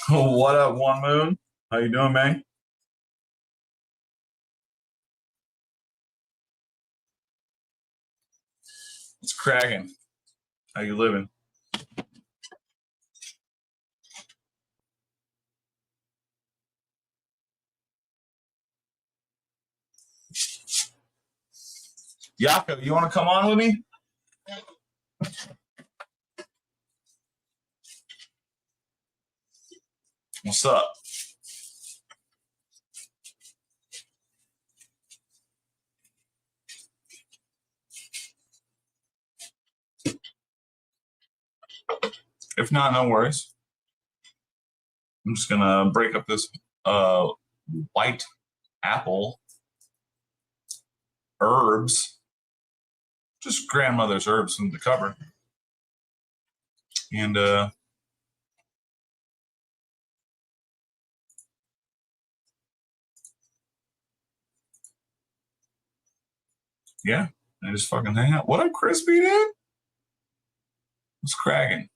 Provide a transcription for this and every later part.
What up, One Moon? How you doing, man? It's cracking. How you living? Yako, you want to come on with me? What's up? If not, no worries. I'm just gonna break up this white apple herbs, just grandmother's herbs from the cupboard, and yeah, I just fucking hang out. What up, Crispy, dude? What's cracking?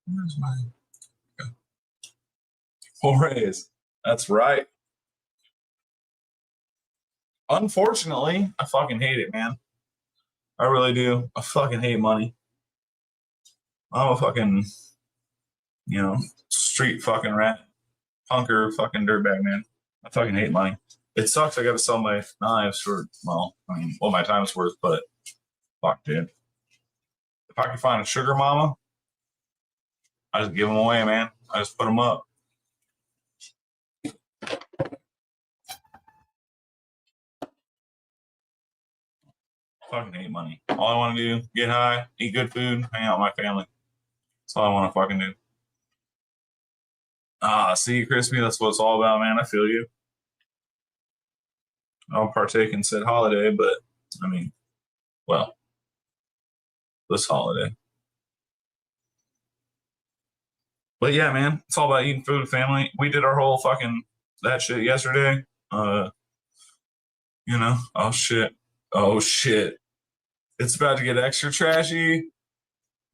Where's my Jorge's? That's right. Unfortunately, I fucking hate it, man. I really do. I fucking hate money. I'm a fucking, street fucking rat, punker, fucking dirtbag, man. I fucking hate money. It sucks. I got to sell my knives for, well, I mean, what my time's worth, but fuck, dude. If I can find a sugar mama, I just give them away, man. I just put them up. Fucking hate money. All I want to do, get high, eat good food, hang out with my family. That's all I want to fucking do. See, Crispy, that's what it's all about, man. I feel you. I'll partake in said holiday, but I mean, well, this holiday. But yeah, man, it's all about eating food with family. We did our whole fucking that shit yesterday. Oh shit. Oh shit. It's about to get extra trashy.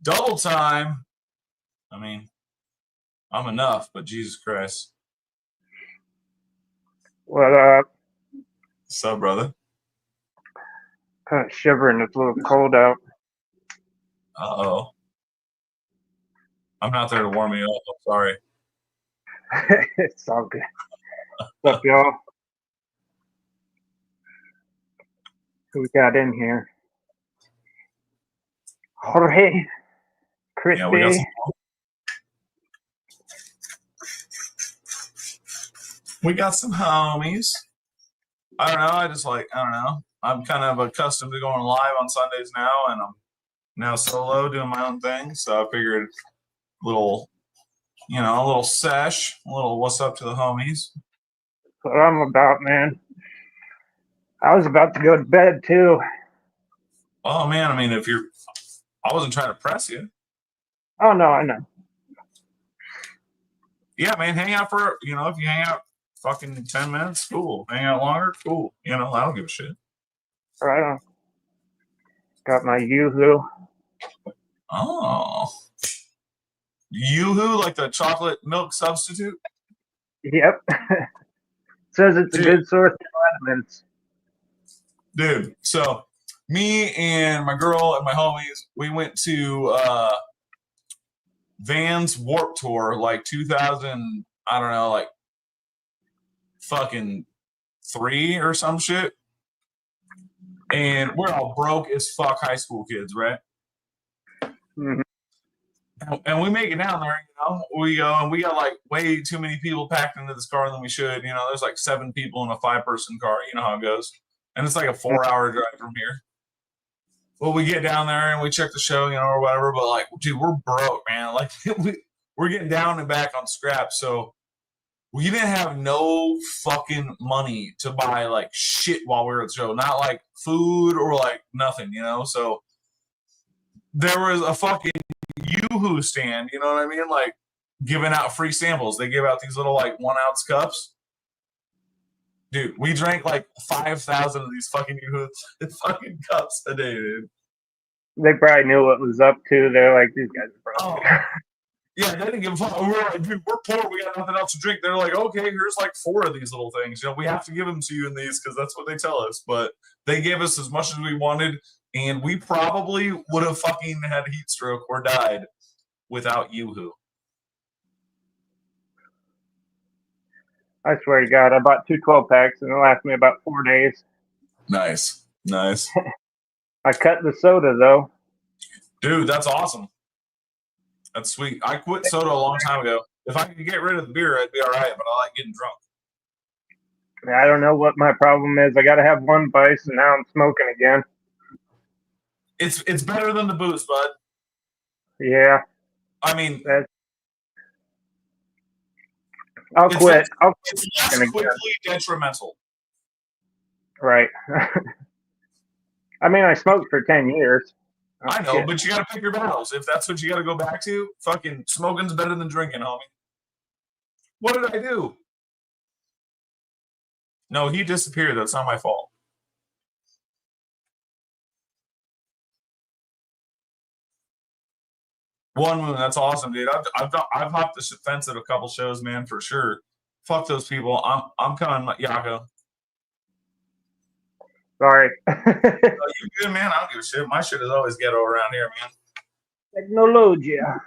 Double time. I mean, I'm enough, but Jesus Christ. What up? What's up, brother? Kind of shivering. It's a little cold out. Uh-oh. I'm not there to warm you up. I'm sorry. It's all good. What's up, y'all? Who we got in here? Jorge, Crispy. Yeah, we got some. We got some homies. I don't know. I don't know. I'm kind of accustomed to going live on Sundays now, and I'm now solo doing my own thing. So I figured a little sesh, a little what's up to the homies. That's what I'm about, man. I was about to go to bed, too. Oh, man. I mean, I wasn't trying to press you. Oh, no, I know. Yeah, man. Hang out if you hang out fucking 10 minutes, cool. Hang out longer, cool. I don't give a shit. Right on. Got my Yoo-hoo. Oh. Yoo-hoo, like the chocolate milk substitute? Yep. Says it's a good source of vitamins. Dude, so me and my girl and my homies, we went to Vans Warp Tour like 2000, I don't know, like fucking 3 or some shit. And we're all broke as fuck high school kids, right? Mhm. And we make it down there, we go and we got like way too many people packed into this car than we should. There's like 7 people in a 5-person car. You know how it goes. And it's like a 4-hour drive from here. Well, we get down there and we check the show, or whatever. But like, dude, we're broke, man. Like, we're getting down and back on scraps. So we didn't have no fucking money to buy like shit while we were at the show. Not like food or like nothing, So there was a fucking Yoo-hoo stand, you know what I mean? Like giving out free samples. They give out these little like 1-ounce cups. Dude, we drank like 5,000 of these fucking Yoo-hoo fucking cups a day, dude. They probably knew what was up too. They're like, these guys are broke. Yeah, they didn't give a fuck. We were like, dude, we're poor. We got nothing else to drink. They're like, okay, here's like 4 of these little things. We have to give them to you in these because that's what they tell us. But they gave us as much as we wanted, and we probably would have fucking had a heat stroke or died without Yoo-hoo. I swear to God, I bought 2 12-packs and it lasted me about 4 days. Nice. I cut the soda though. Dude, that's awesome. That's sweet. I quit soda a long time ago. If I could get rid of the beer, I'd be all right, but I like getting drunk. I don't know what my problem is. I got to have one vice and now I'm smoking again. It's better than the booze, bud. Yeah. I mean, I'll quit. It's less quickly detrimental. Right. I mean, I smoked for 10 years. I know, but you got to pick your battles. If that's what you got to go back to, fucking smoking's better than drinking, homie. What did I do? No, he disappeared. That's not my fault. One Moon, that's awesome, dude. I've hopped the fence at a couple shows, man, for sure. Fuck those people. I'm coming, Yako. Sorry. You good, man? I don't give a shit. My shit is always ghetto around here, man. Technologia.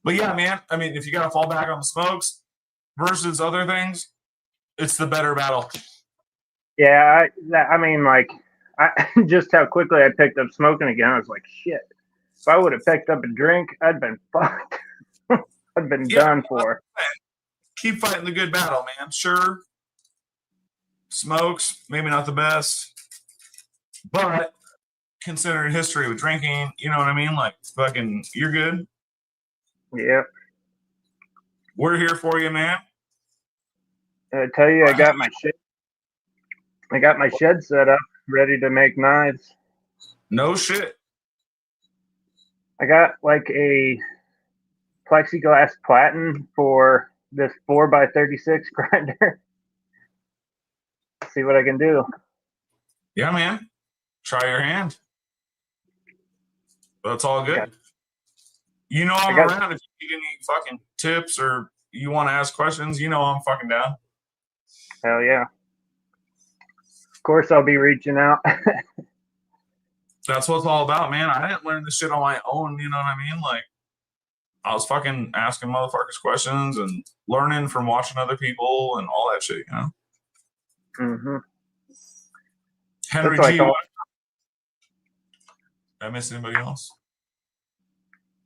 But yeah, man. I mean, if you got to fall back on the smokes versus other things, it's the better battle. Yeah, I mean, like, just how quickly I picked up smoking again. I was like, shit. If I would have picked up a drink, I'd been fucked. I'd been done for. Keep fighting the good battle, man. Sure. Smokes, maybe not the best, but considering history with drinking, you know what I mean? Like, fucking, you're good. Yeah. We're here for you, man. I tell you, I got my shed set up, ready to make knives. No shit. I got like a plexiglass platen for this 4x36 grinder. See what I can do. Yeah, man. Try your hand. That's all good. I'm around if you need any fucking tips or you want to ask questions. I'm fucking down. Hell yeah. Of course I'll be reaching out. That's what it's all about, man. I didn't learn this shit on my own, you know what I mean? Like, I was fucking asking motherfuckers questions and learning from watching other people and all that shit, Mm-hmm. Henry G. Did I miss anybody else?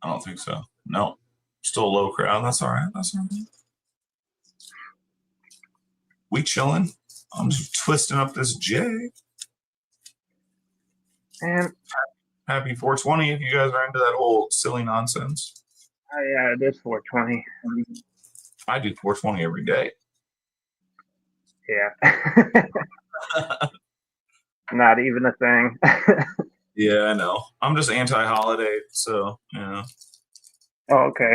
I don't think so. No. Still a low crowd. That's all right. We chilling. I'm just twisting up this J. And happy 420 if you guys are into that whole silly nonsense. Oh, yeah, it is 420. I do 420 every day. Yeah. Not even a thing. Yeah, I know. I'm just anti-holiday, so, Oh, okay.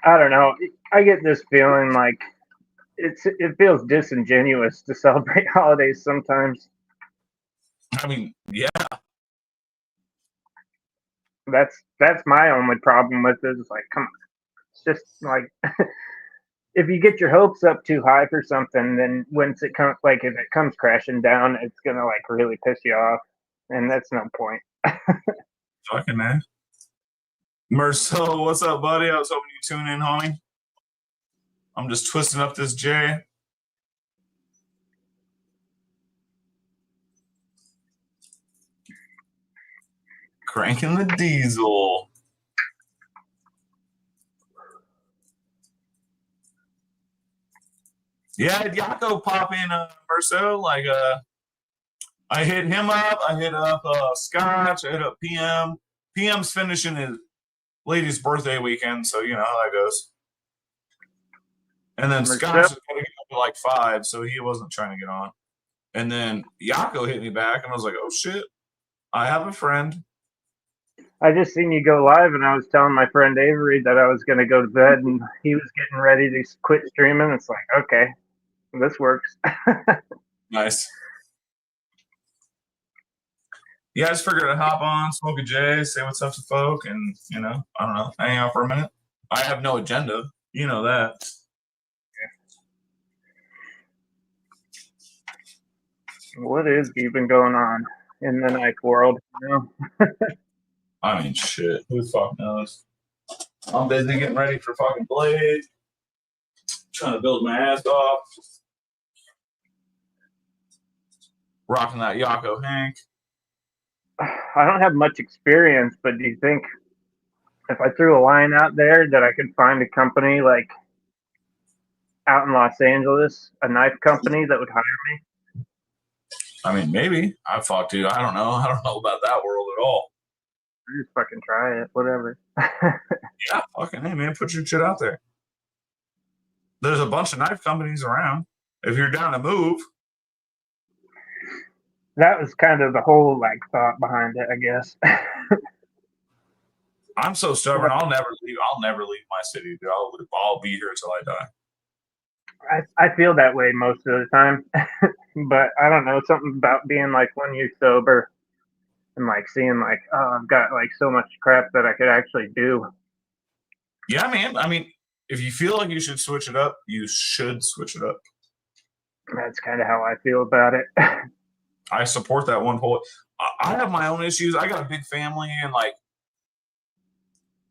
I don't know. I get this feeling like it feels disingenuous to celebrate holidays sometimes. I mean, yeah. That's my only problem with it. It's like, come on. It's just like if you get your hopes up too high for something, then once it comes, like if it comes crashing down, it's gonna like really piss you off, and that's no point. Fucking man. Mercel, what's up, buddy? I was hoping you tune in, homie. I'm just twisting up this J. Cranking the diesel. Yeah, I had Yako pop in Merceau. Like I hit him up. I hit up Scotch. I hit up PM. PM's finishing his lady's birthday weekend, so you know how that goes. And then Scotch is going to get up to like 5, so he wasn't trying to get on. And then Yako hit me back, and I was like, oh shit, I have a friend. I just seen you go live, and I was telling my friend Avery that I was going to go to bed, and he was getting ready to quit streaming. It's like, okay, this works. Nice. Yeah, I just figured I'd hop on, smoke a J, say what's up to folk, and, you know, I don't know, hang out for a minute. I have no agenda. You know that. What is even going on in the knife world? You know? I mean, shit. Who the fuck knows? I'm busy getting ready for fucking Blade. Trying to build my ass off. Rocking that Yako Hank. I don't have much experience, but do you think if I threw a line out there that I could find a company like out in Los Angeles, a knife company that would hire me? I mean, maybe. Dude, I don't know. I don't know about that world at all. Just fucking try it, whatever. Yeah, fucking hey, man, put your shit out there. There's a bunch of knife companies around. If you're down to move. That was kind of the whole like thought behind it, I guess. I'm so stubborn. I'll never leave. I'll never leave my city, dude. I'll be here till I die. I feel that way most of the time, but I don't know, something about being like 1 year sober and like seeing like, oh, I've got like so much crap that I could actually do. Yeah, man. I mean, if you feel like you should switch it up, you should switch it up. That's kind of how I feel about it. I support that one whole. I have my own issues. I got a big family, and like,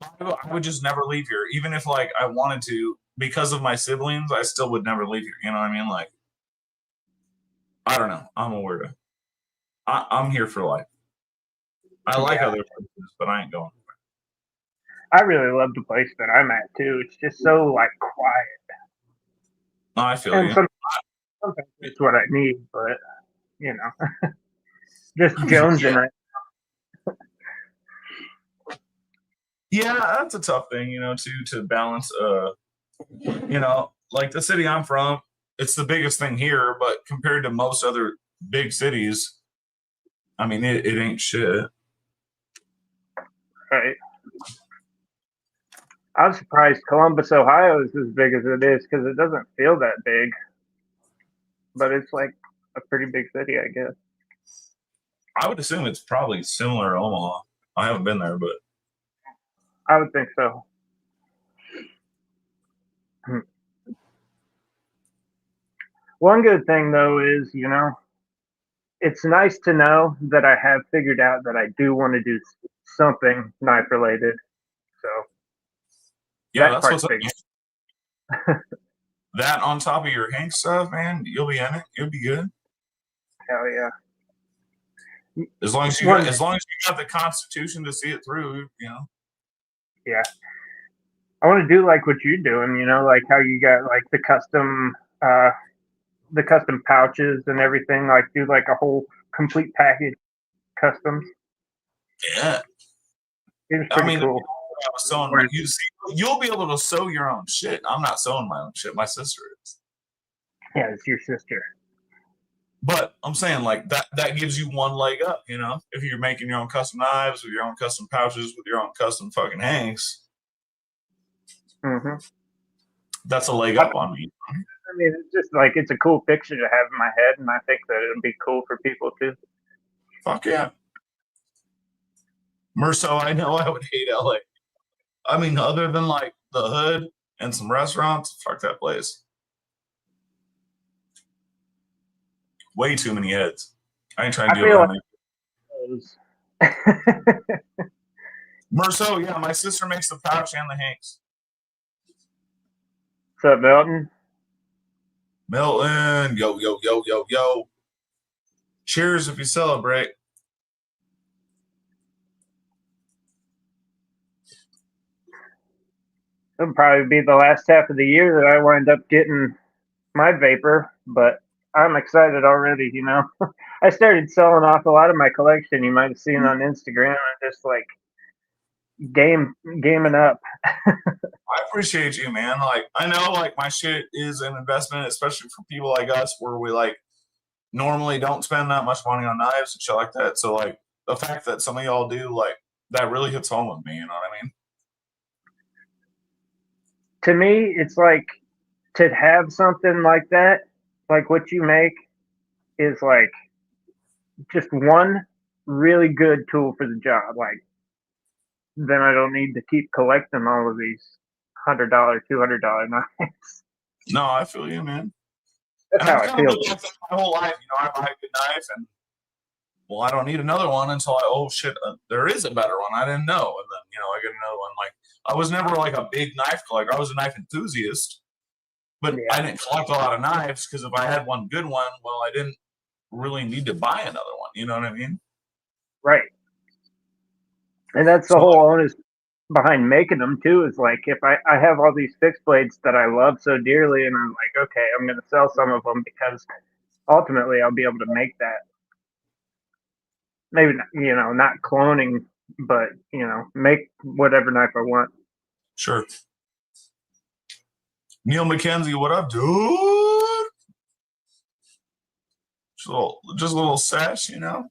I would just never leave here, even if like I wanted to. Because of my siblings, I still would never leave here. You know what I mean? Like, I don't know. I'm a weirdo. I'm here for life. I like other places, but I ain't going. I really love the place that I'm at too. It's just so like quiet. No, I feel and you. Sometimes it's what I need, but you know, just jonesing right. Yeah, that's a tough thing, you know, to balance. You know, like the city I'm from, it's the biggest thing here, but compared to most other big cities, I mean, it ain't shit. Right. I'm surprised Columbus, Ohio is as big as it is because it doesn't feel that big, but it's like a pretty big city, I guess. I would assume it's probably similar to Omaha. I haven't been there, but I would think so. One good thing though is, you know, it's nice to know that I have figured out that I do want to do something knife related. So yeah, that that's what's part's up. That on top of your Hank stuff, man, you'll be in it. You'll be good. Hell yeah. As long as you got the Constitution to see it through, you know. Yeah. I want to do like what you're doing, you know, like how you got like the custom pouches and everything, like do like a whole complete package customs. Yeah. It was pretty cool. You'll be able to sew your own shit. I'm not sewing my own shit. My sister is. Yeah, it's your sister. But I'm saying like that gives you one leg up, you know, if you're making your own custom knives with your own custom pouches with your own custom fucking hanks. Mm-hmm. That's a leg up on me. I mean, it's just like it's a cool picture to have in my head, and I think that it'll be cool for people too. Fuck yeah. Merso, I know I would hate LA. I mean, other than like the hood and some restaurants, fuck that place. Way too many heads. I ain't trying to deal with that. Merso, yeah, my sister makes the pouch and the hanks. What's up, Milton? Milton, yo. Cheers if you celebrate. It'll probably be the last half of the year that I wind up getting my vapor, but I'm excited already. I started selling off a lot of my collection. You might have seen on Instagram. I'm just like gaming up. I appreciate you, man. Like, I know, like, my shit is an investment, especially for people like us, where we like normally don't spend that much money on knives and shit like that. So, like, the fact that some of y'all do, like, that really hits home with me. You know what I mean? To me, it's like to have something like that, like what you make, is like just one really good tool for the job. Like then I don't need to keep collecting all of these $100, $200 knives. No, I feel you, man. That's And how I've I kind of feel. been like that my whole life. You know, I buy a good knife and, well, I don't need another one until oh shit, there is a better one. I didn't know. And then, I get another one. Like, I was never like a big knife collector. I was a knife enthusiast, but Yeah, I didn't collect a lot of knives because if I had one good one, well, I didn't really need to buy another one. You know what I mean? right. And that's the So, whole onus behind making them too. Is like if I have all these fixed blades that I love so dearly, and I'm like, okay, I'm going to sell some of them because ultimately I'll be able to make that. Maybe not, not cloning, but make whatever knife I want. sure. Neil McKenzie, what up, dude? Just a little sash, you know?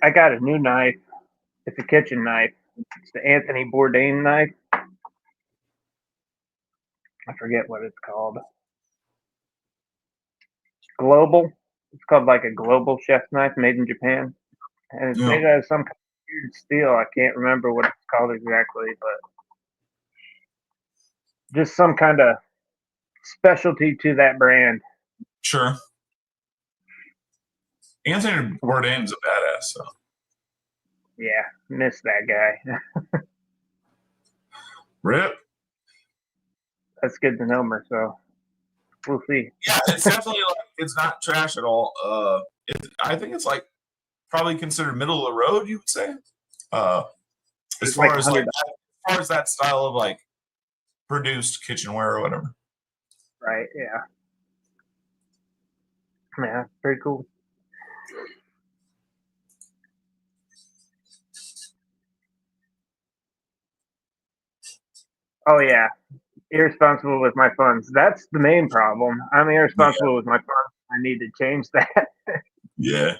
I got a new knife. It's a kitchen knife. It's the Anthony Bourdain knife. I forget what it's called. Global. It's called like a global chef's knife made in Japan. And it's Yeah, made out of some kind of weird steel. I can't remember what it's called exactly, but just some kind of specialty to that brand. sure. Anthony Bourdain's a badass, so. Yeah, miss that guy. Rip. That's good to know, so we'll see. Yeah, it's definitely like, it's not trash at all. I think it's like probably considered middle of the road, you would say. Uh, as It's like far as like, 100, as far as that style of like produced kitchenware or whatever. right? Yeah. Yeah, pretty cool. Oh yeah, irresponsible with my funds. That's the main problem. I'm Yeah, irresponsible with my funds. I need to change that. yeah.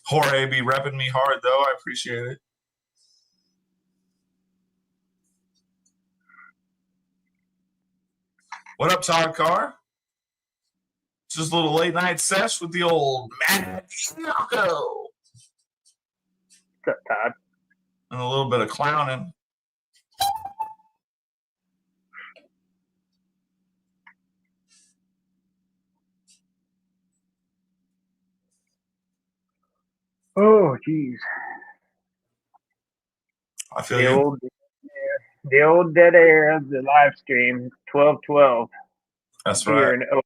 Jorge be repping me hard though. I appreciate it. What up, Todd Carr? Just a little late night sesh with the old Mad Snocko What's up, Todd? and a little bit of clowning. Oh, jeez. I feel The you. old, the old dead air of the live stream. 12/12 That's here right. in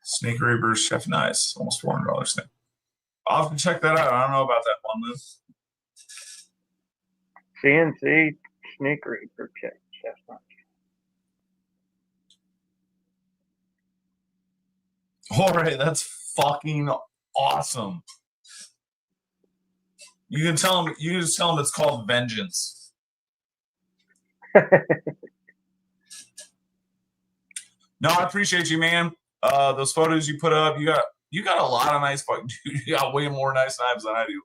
Snake Reaper's Chef Nice, almost $400 thing. I'll have to check that out. I don't know about that one move. CNC Sneak Reaper chestnut. All right, that's fucking awesome. You can tell him. You can just tell him it's called Vengeance. No, I appreciate you, man. Those photos you put up, you got a lot of nice fucking dude. You got way more nice knives than I do.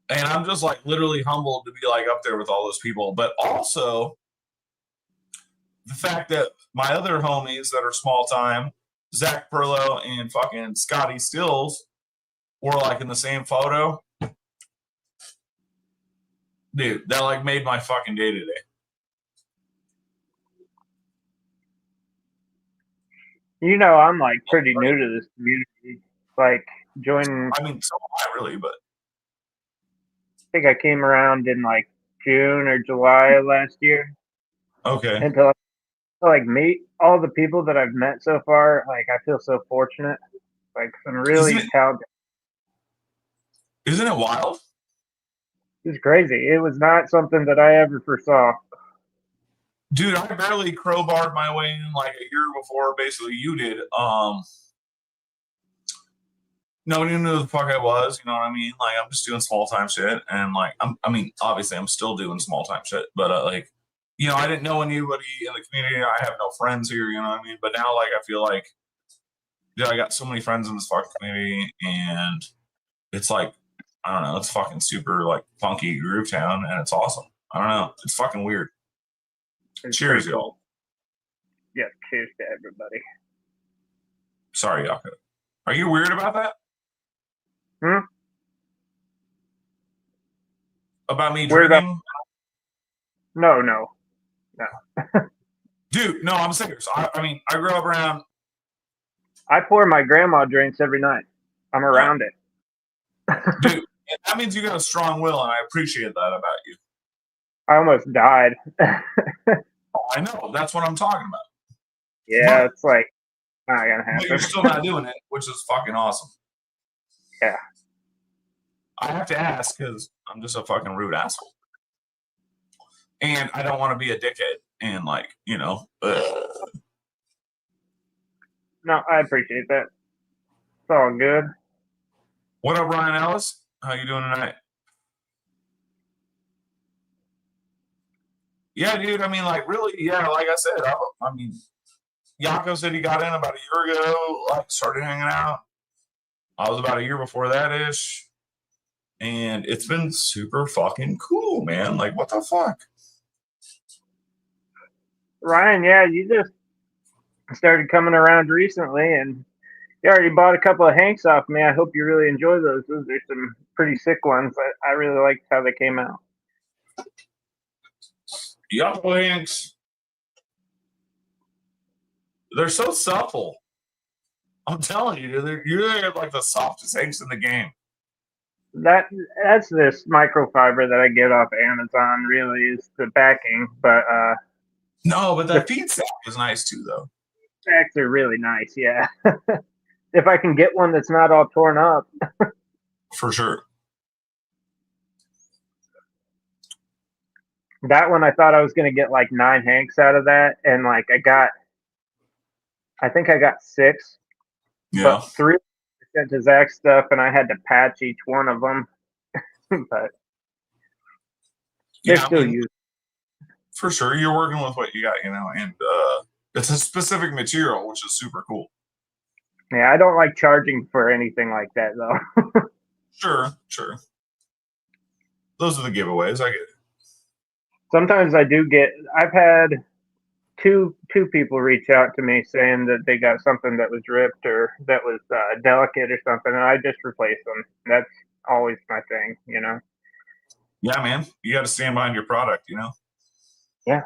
And I'm just like literally humbled to be like up there with all those people. But also the fact that my other homies that are small time, Zach Perlow and fucking Scotty Stills, were like in the same photo. Dude, that like made my fucking day today. I'm like pretty new to this community. Like joining, I mean, so am I really, but I think I came around in like June or July of last year. okay. And to like meet all the people that I've met so far, like I feel so fortunate. Like some really talented. Isn't it wild? It was crazy. It was not something that I ever foresaw. Dude, I barely crowbarred my way in like a year before basically you did. Nobody knew who the fuck I was, you know what I mean? Like I'm just doing small time shit and like I mean, obviously I'm still doing small time shit, but like you know, I didn't know anybody in the community. I have no friends here, you know what I mean? But now like I feel like dude, I got so many friends in this fucking community and it's like I don't know, it's fucking super like funky groove town and it's awesome. I don't know. It's fucking weird. It's Cheers, cool. y'all. Yeah, cheers to everybody. Sorry, Yako. Are you weird about that? About me drinking? No. Dude, no, I'm serious. I mean, I grew up around. I pour my grandma drinks every night. I'm around it. Dude, that means you got a strong will, and I appreciate that about you. I almost died. I know. That's what I'm talking about. Yeah, but, it's like not gonna happen. But you're still not doing it, which is fucking awesome. Yeah. I have to ask because I'm just a fucking rude asshole. And I don't want to be a dickhead and like, you know. No, I appreciate that. It's all good. What up, Ryan Ellis? How you doing tonight? Yeah, dude. I mean, like, really, yeah, like I said, I mean, Yako said he got in about a year ago, like, started hanging out. I was about a year before that ish. And it's been super fucking cool, man. Like, what the fuck? Ryan, yeah, you just started coming around recently and you already bought a couple of Hanks off me. I hope you really enjoy those. Those are some pretty sick ones. I really liked how they came out. Yako Hanks. They're so supple. I'm telling you, you're like the softest Hanks in the game. That's this microfiber that I get off Amazon. Really, is the backing, but no, but the feed sack is nice too, though. Sacks are really nice, yeah. If I can get one that's not all torn up, for sure. That one I thought I was gonna get like 9 Hanks out of that, and like I think I got 6, but 3 sent to Zach stuff, and I had to patch each one of them. But they're still used. For sure, you're working with what you got, you know, and it's a specific material, which is super cool. Yeah, I don't like charging for anything like that, though. Sure. Those are the giveaways. I get it. Sometimes I do get. I've had two people reach out to me saying that they got something that was ripped or that was delicate or something, and I just replace them. That's always my thing, you know. Yeah, man, you got to stand behind your product, you know. Yeah.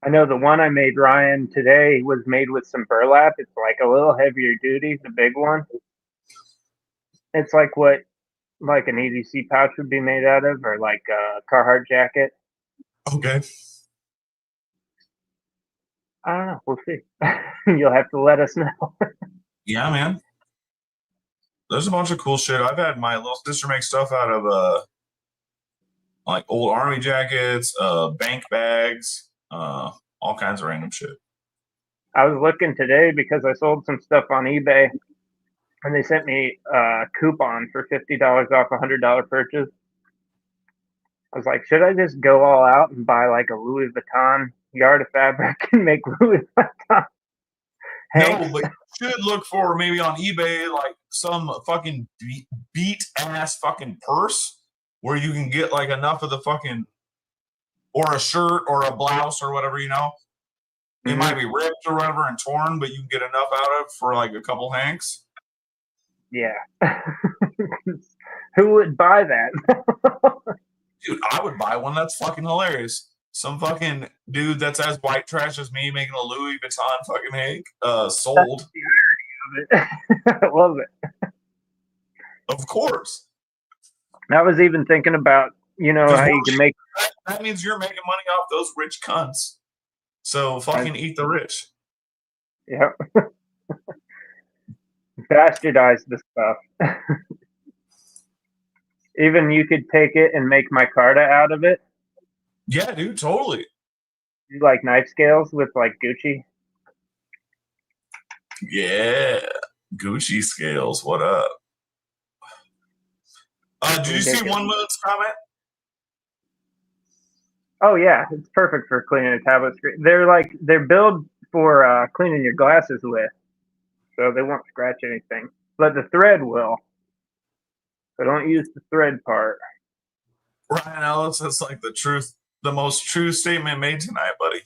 I know the one I made Ryan today was made with some burlap. It's like a little heavier duty, the big one. It's like what like an EDC pouch would be made out of, or like a Carhartt jacket. Okay. I don't know. We'll see. You'll have to let us know. Yeah, man. There's a bunch of cool shit. I've had my little sister make stuff out of like old army jackets, bank bags, all kinds of random shit. I was looking today because I sold some stuff on eBay, and they sent me a coupon for $50 off a $100 purchase. I was like, should I just go all out and buy like a Louis Vuitton yard of fabric and make Louis Vuitton Hanks? No, but you should look for maybe on eBay like some fucking beat ass fucking purse where you can get like enough of the fucking or a shirt or a blouse or whatever, you know. It might be ripped or whatever and torn, but you can get enough out of for like a couple Hanks. Yeah. Who would buy that? Dude, I would buy one. That's fucking hilarious. Some fucking dude that's as white trash as me making a Louis Vuitton fucking Hank sold. That's the irony of it. I love it. Of course. I was even thinking about, you know, how you can make. That means you're making money off those rich cunts. So fucking eat the rich. Yep. Bastardize the stuff. Even you could take it and make micarta out of it. Yeah, dude, totally. Do like knife scales with like Gucci. Yeah. Gucci scales. What up? Did you see Ridiculous. One Moon's comment? Oh yeah, it's perfect for cleaning a tablet screen. They're built for cleaning your glasses with, so they won't scratch anything. But the thread will. So don't use the thread part. Ryan Ellis, that's like the most true statement made tonight, buddy.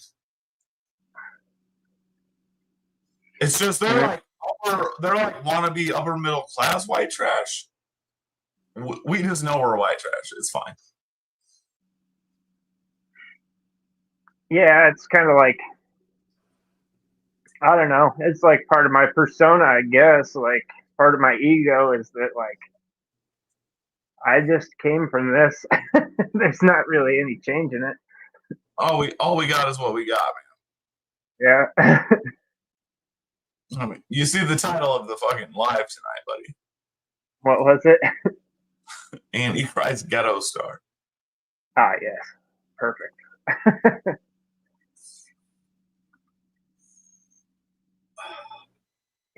It's just they're like wannabe upper middle class white trash. We just know we're white trash. It's fine. Yeah, it's kind of like, I don't know. It's like part of my persona, I guess. Like part of my ego is that like I just came from this. There's not really any change in it. All we got is what we got, Yeah. man. I mean, you see the title of the fucking live tonight, buddy. What was it? Antichrist Ghetto Star. Ah, yes. Perfect.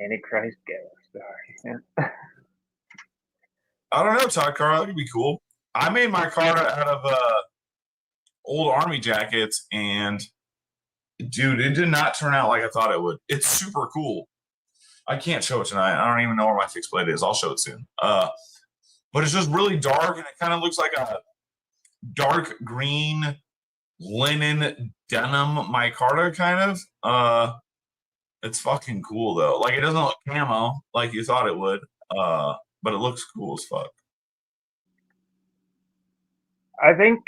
Antichrist Ghetto Star. Yeah. I don't know, Todd Carl. That could be cool. I made my card out of old army jackets, and dude, it did not turn out like I thought it would. It's super cool. I can't show it tonight. I don't even know where my fixed blade is. I'll show it soon. But it's just really dark, and it kind of looks like a dark green linen denim micarta kind of. It's fucking cool though. Like it doesn't look camo like you thought it would. But it looks cool as fuck. I think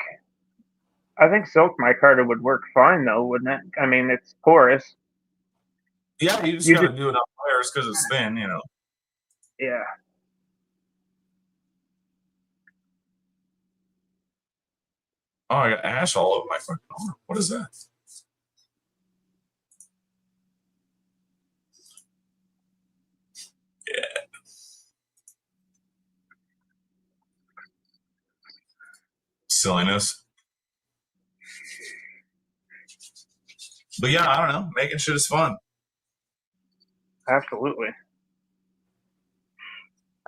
silk micarta would work fine though, wouldn't it? I mean, it's porous. Yeah, you just You gotta just do enough layers because it's thin, you know. yeah. Oh, I got ash all over my fucking arm. What is that? Yeah. Silliness. But yeah, I don't know. Making shit is fun. Absolutely.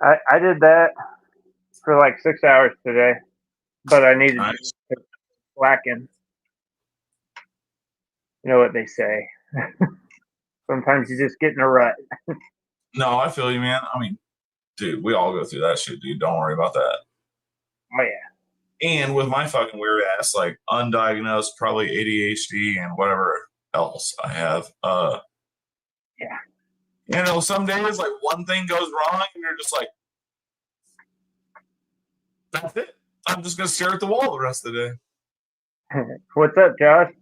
I did that for like 6 hours today, but I needed Nice. to slacken. You know what they say. Sometimes you just get in a rut. No, I feel you, man. I mean, dude, we all go through that shit, dude. Don't worry about that. Oh yeah. And with my fucking weird ass, like undiagnosed, probably ADHD and whatever else I have, Yeah. you know, some days like one thing goes wrong and you're just like, that's it. I'm just gonna stare at the wall the rest of the day. What's up, Josh?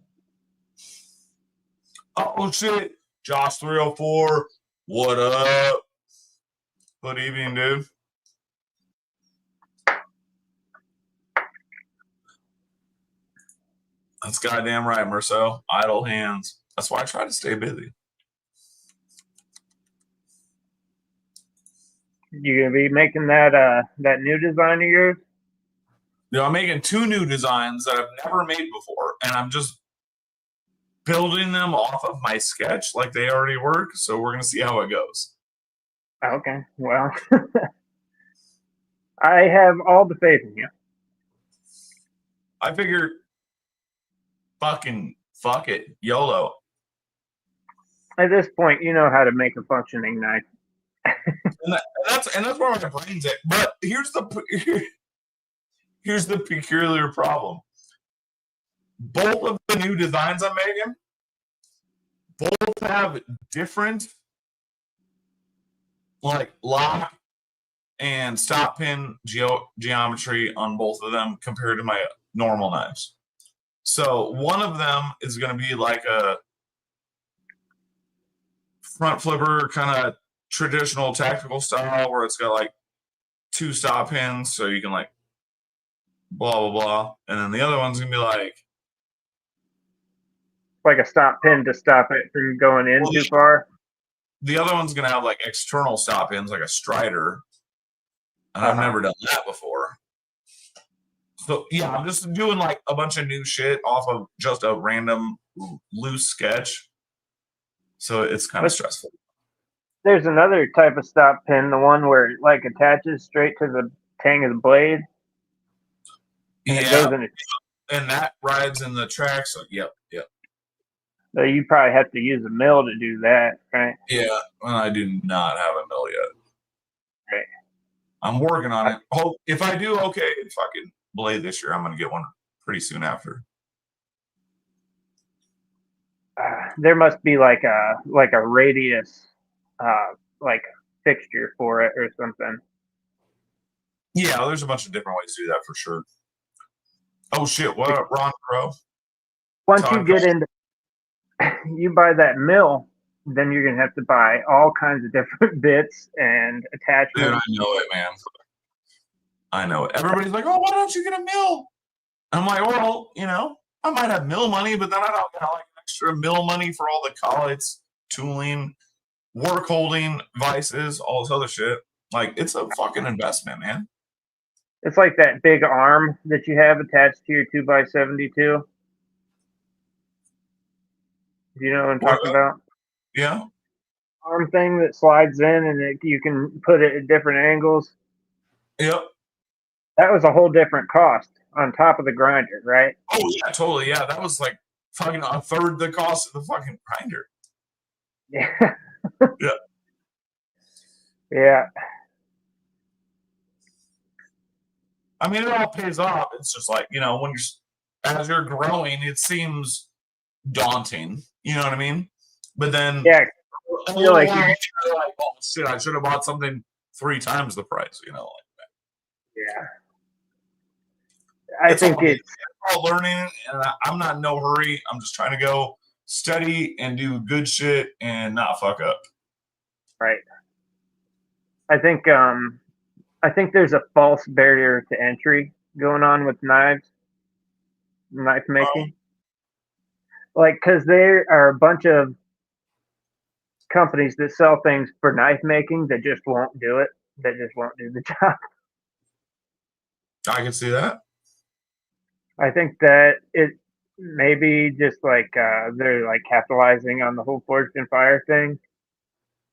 Oh shit, Josh 304. What up? Good evening, dude. That's goddamn right, Marcel. Idle hands. That's why I try to stay busy. You gonna be making that new design of yours? You know, I'm making 2 new designs that I've never made before, and I'm just building them off of my sketch like they already work. So we're gonna see how it goes. Okay. Well, I have all the faith in you. I figured, fucking fuck it, YOLO. At this point, you know how to make a functioning knife. And that's where my brain's at. But here's the peculiar problem. Both of the new designs I'm making, both have different like lock and stop pin geometry on both of them compared to my normal knives. So one of them is going to be like a front flipper kind of traditional tactical style where it's got like 2 stop pins so you can like blah blah blah, and then the other one's gonna be like a stop pin to stop it from going in too far. the other one's gonna have like external stop ins, like a Strider, and I've never done that before. So yeah, I'm just doing like a bunch of new shit off of just a random loose sketch. So it's kind of stressful. There's another type of stop pin, the one where it like attaches straight to the tang of the blade. And it goes in and that rides in the track. So yep. So you probably have to use a mill to do that, right? Yeah, and I do not have a mill yet. Right. I'm working on it. Oh, if I do okay in fucking blade this year, I'm gonna get one pretty soon after. There must be like a radius, like fixture for it or something. Yeah, there's a bunch of different ways to do that for sure. Oh shit! What up, Ron Crow? Once you get into, you buy that mill, then you're gonna have to buy all kinds of different bits and attachments. Dude, I know it, man. I know it. Everybody's like, "Oh, why don't you get a mill?" I'm like, "Well, you know, I might have mill money, but then I don't got like extra mill money for all the colloids, tooling, work holding vices, all this other shit. Like, it's a fucking investment, man." It's like that big arm that you have attached to your 2x72. Do you know what I'm talking about? Yeah. Arm thing that slides in and you can put it at different angles. Yep. That was a whole different cost on top of the grinder, right? Oh yeah, totally. Yeah, that was like fucking a third the cost of the fucking grinder. Yeah. Yeah. Yeah. I mean, it all pays off. It's just like, you know, when as you're growing, it seems daunting. You know what I mean? But then, yeah, a little while, like, oh shit, I should have bought something 3 times the price. You know, like that. Yeah, I think it's all learning, and I'm not in no hurry. I'm just trying to go study and do good shit and not fuck up. Right. I think there's a false barrier to entry going on with knife making. Like, because there are a bunch of companies that sell things for knife making that just won't do it. That just won't do the job. I can see that. I think that it maybe just like they're like capitalizing on the whole Forged in Fire thing.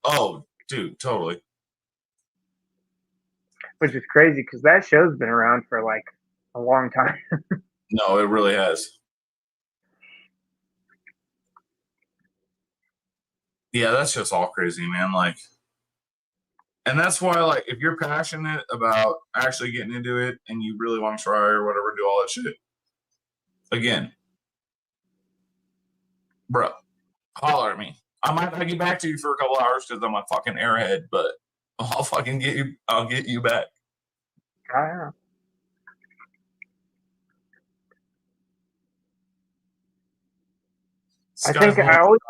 Oh, dude, totally. Which is crazy because that show's been around for like a long time. No, it really has. Yeah, that's just all crazy, man. Like, and that's why, like, if you're passionate about actually getting into it and you really want to try or whatever, do all that shit, again, bro, holler at me. I might not get back to you for a couple hours because I'm a fucking airhead, but I'll fucking get you. I'll get you back. I don't know. I think I always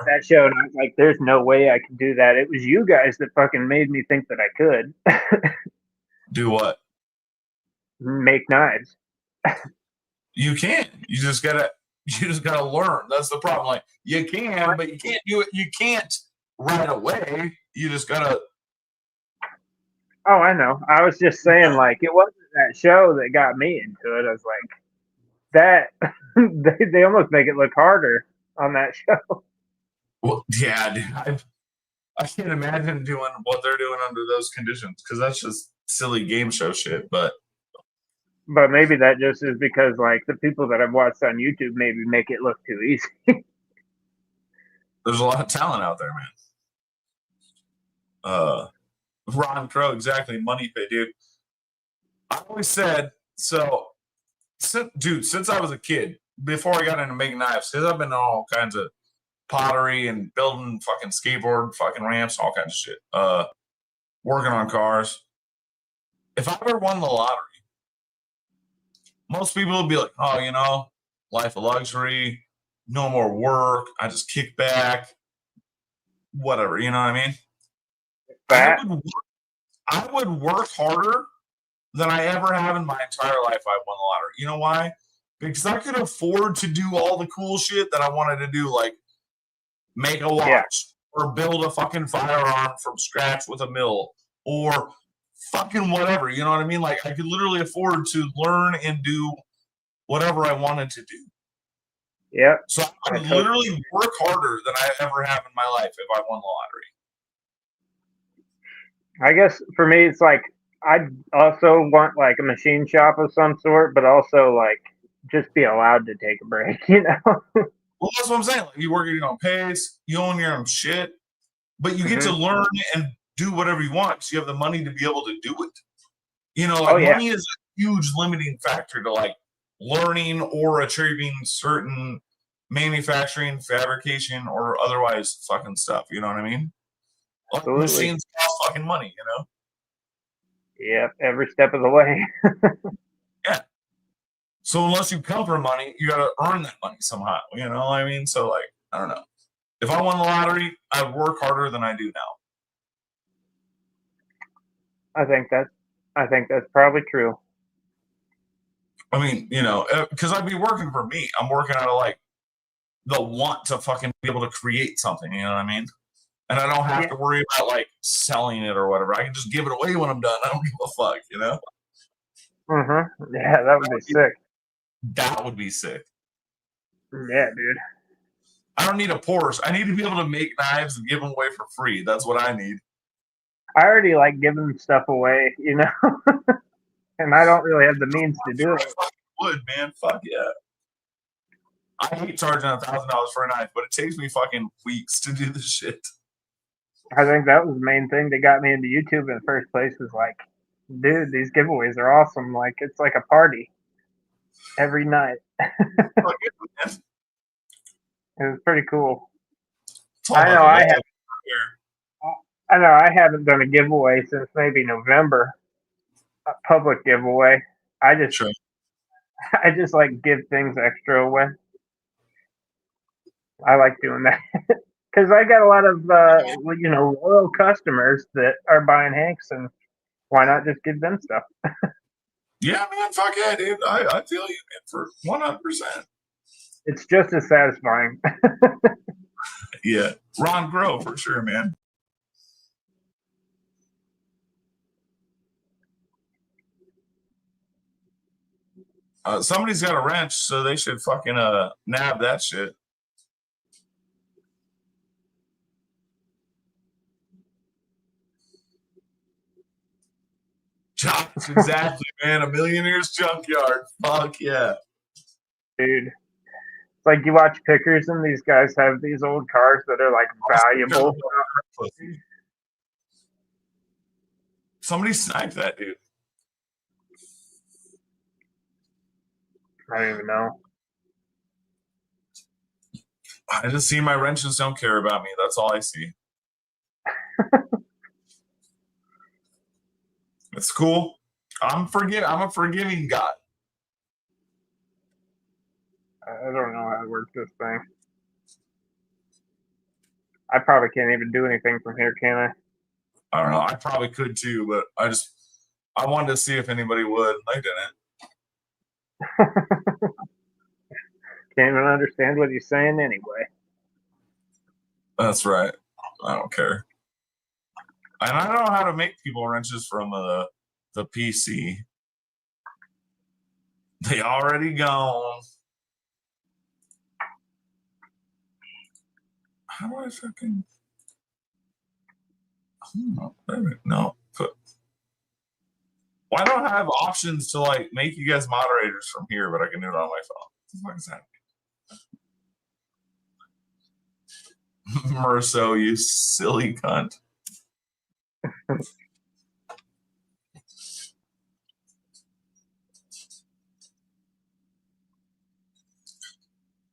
that show, and I was like, "There's no way I could do that." It was you guys that fucking made me think that I could do what? make knives. You can. You just gotta learn. That's the problem. Like you can, but you can't do it. You can't right away. You just gotta. Oh, I know. I was just saying, like, it wasn't that show that got me into it. I was like, that they almost make it look harder on that show. Well, yeah, dude, I can't imagine doing what they're doing under those conditions because that's just silly game show shit. But maybe that just is because like the people that I've watched on YouTube maybe make it look too easy. There's a lot of talent out there, man. Ron Crow, exactly. Money pit, dude. I always said so, since I was a kid, before I got into making knives, because I've been in all kinds of pottery and building fucking skateboard, fucking ramps, all kinds of shit. Working on cars. If I ever won the lottery, most people would be like, "Oh, you know, life of luxury, no more work. I just kick back, whatever." You know what I mean? I would work harder than I ever have in my entire life. I won the lottery. You know why? Because I could afford to do all the cool shit that I wanted to do, like make a watch, or build a fucking firearm from scratch with a mill, or fucking whatever. You know what I mean? Like I could literally afford to learn and do whatever I wanted to do. Yep. So I would literally work harder than I ever have in my life if I won the lottery. I guess for me, it's like I'd also want like a machine shop of some sort, but also like just be allowed to take a break, you know? Well, that's what I'm saying. Like you work at your own pace, you own your own shit, but you get to learn and do whatever you want because you have the money to be able to do it. You know, like money is a huge limiting factor to like learning or achieving certain manufacturing, fabrication, or otherwise fucking stuff. You know what I mean? Like machines cost fucking money, you know? Yep, every step of the way. Yeah. So unless you come from money, you gotta earn that money somehow. You know what I mean? So like, I don't know. If I won the lottery, I'd work harder than I do now. I think that's probably true. I mean, you know, because I'd be working for me. I'm working out of like the want to fucking be able to create something. You know what I mean? And I don't have to worry about like selling it or whatever. I can just give it away when I'm done. I don't give a fuck, you know? Yeah, that would be sick. That would be sick. Yeah, dude. I don't need a Porsche. I need to be able to make knives and give them away for free. That's what I need. I already like giving stuff away, you know? And I don't really have the means to do it. I fucking would, man. Fuck yeah. I hate charging $1,000 for a knife, but it takes me fucking weeks to do this shit. I think that was the main thing that got me into YouTube in the first place was like, dude, these giveaways are awesome. Like, it's like a party every night. It was pretty cool. I know I haven't done a giveaway since maybe November, a public giveaway. I just like give things extra away. I like doing that because I got a lot of loyal customers that are buying Hanks, and why not just give them stuff? Yeah, man, fuck yeah, dude. I feel you, man, for 100%. It's just as satisfying. Yeah, Ron Grow for sure, man. Somebody's got a wrench, so they should fucking nab that shit. Josh, exactly, man. A millionaire's junkyard. Fuck yeah. Dude, it's like you watch pickers and these guys have these old cars that are like valuable. Somebody sniped that dude. I don't even know. I just see my wrenches don't care about me. That's all I see. It's cool. I'm a forgiving God. I don't know how to work this thing. I probably can't even do anything from here, can I? I don't know. I probably could too, but I wanted to see if anybody would. I didn't. Can't even understand what he's saying anyway. That's right. I don't care. And I don't know how to make people wrenches from the PC. They already gone. How do I fucking? No. Why don't I have options to like make you guys moderators from here, but I can do it on my phone? What the fuck is that? Merso, you silly cunt.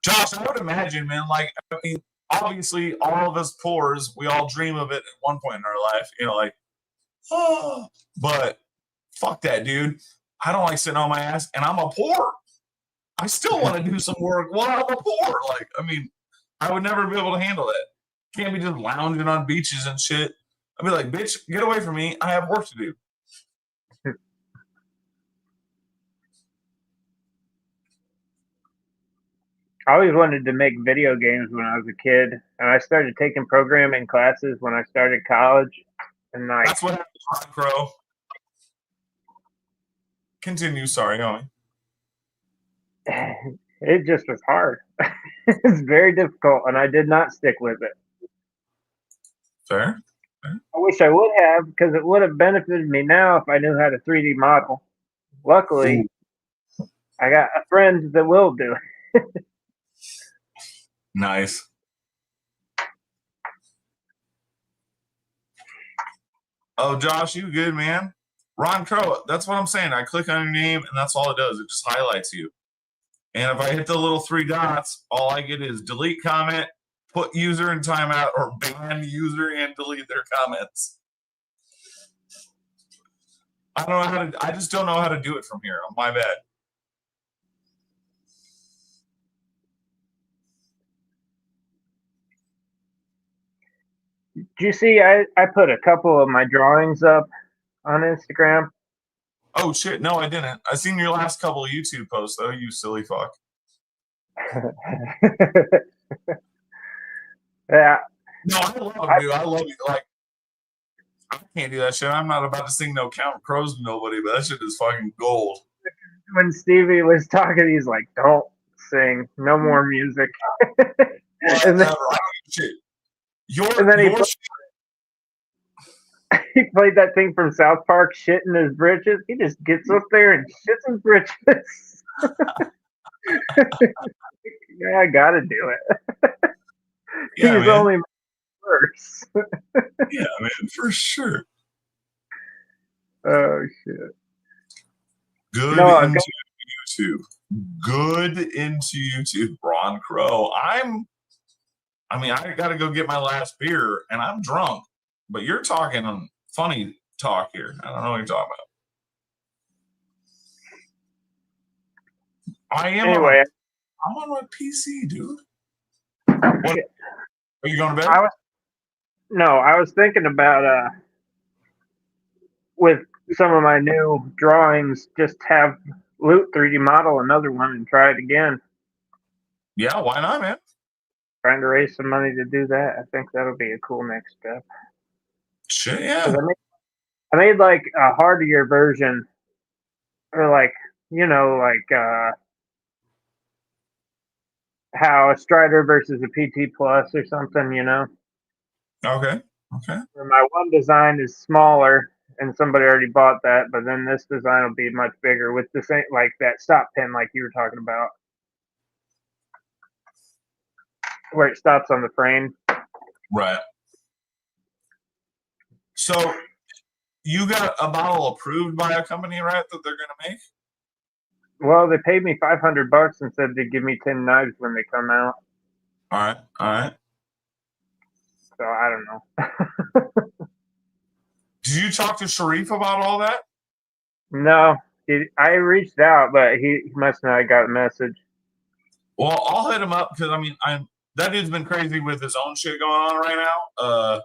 Josh, I would imagine, man, like, I mean, obviously, all of us poors, we all dream of it at one point in our life, you know, like, oh, but fuck that, dude. I don't like sitting on my ass, and I'm a poor. I still want to do some work while I'm a poor. Like, I mean, I would never be able to handle that. Can't be just lounging on beaches and shit. I'd be like, bitch, get away from me. I have work to do. I always wanted to make video games when I was a kid, and I started taking programming classes when I started college. And like, That's what happened, Ron Crow. Continue. Sorry, homie. it just was hard. It's very difficult, and I did not stick with it. Fair. I wish I would have, because it would have benefited me now if I knew how to 3D model. Luckily, Ooh, I got a friend that will do it. nice. Oh, Josh, you good, man? Ron Crow, that's what I'm saying. I click on your name, and that's all it does. It just highlights you. And if I hit the little three dots, all I get is delete comment, put user in timeout, or ban user and delete their comments. I don't know how to. I just don't know how to do it from here. My bad. Did you see? I put a couple of my drawings up on Instagram. Oh shit! No, I didn't. I seen your last couple of YouTube posts though. You silly fuck. Yeah, No, I love it, dude. I love it. Like I can't do that shit. I'm not about to sing no Count Crows to nobody, but that shit is fucking gold. when Stevie was talking, he's like, "Don't sing, no more music." and then, Shit. and then Your he played that thing from South Park, shit in his britches. He just gets up there and shits his britches. Yeah, I gotta do it. yeah, He's man. only worse. Yeah, man, for sure. Oh shit! Good No, into YouTube. Good into YouTube, Ron Crow. I mean, I got to go get my last beer, and I'm drunk. But you're talking funny talk here. I don't know what you're talking about. anyway, I'm on my PC, dude. What? Are you going to bed? I was thinking about with some of my new drawings, just have Loot 3D model another one and try it again. Yeah, why not, man? Trying to raise some money to do that. I think that'll be a cool next step. Shit, yeah. 'Cause I made like a hardier version, or like how a Strider versus a PT Plus or something. Okay. Where my one design is smaller and somebody already bought that, but then this design will be much bigger with the same like that stop pin like you were talking about, where it stops on the frame. Right. So you got a bottle approved by a company, right? That they're gonna make. Well, they paid me $500 and said they'd give me 10 knives when they come out. All right. All right. So I don't know. Did you talk to Sharif about all that? No, I reached out, but he must not have got a message. Well, I'll hit him up because I mean, that dude's been crazy with his own shit going on right now.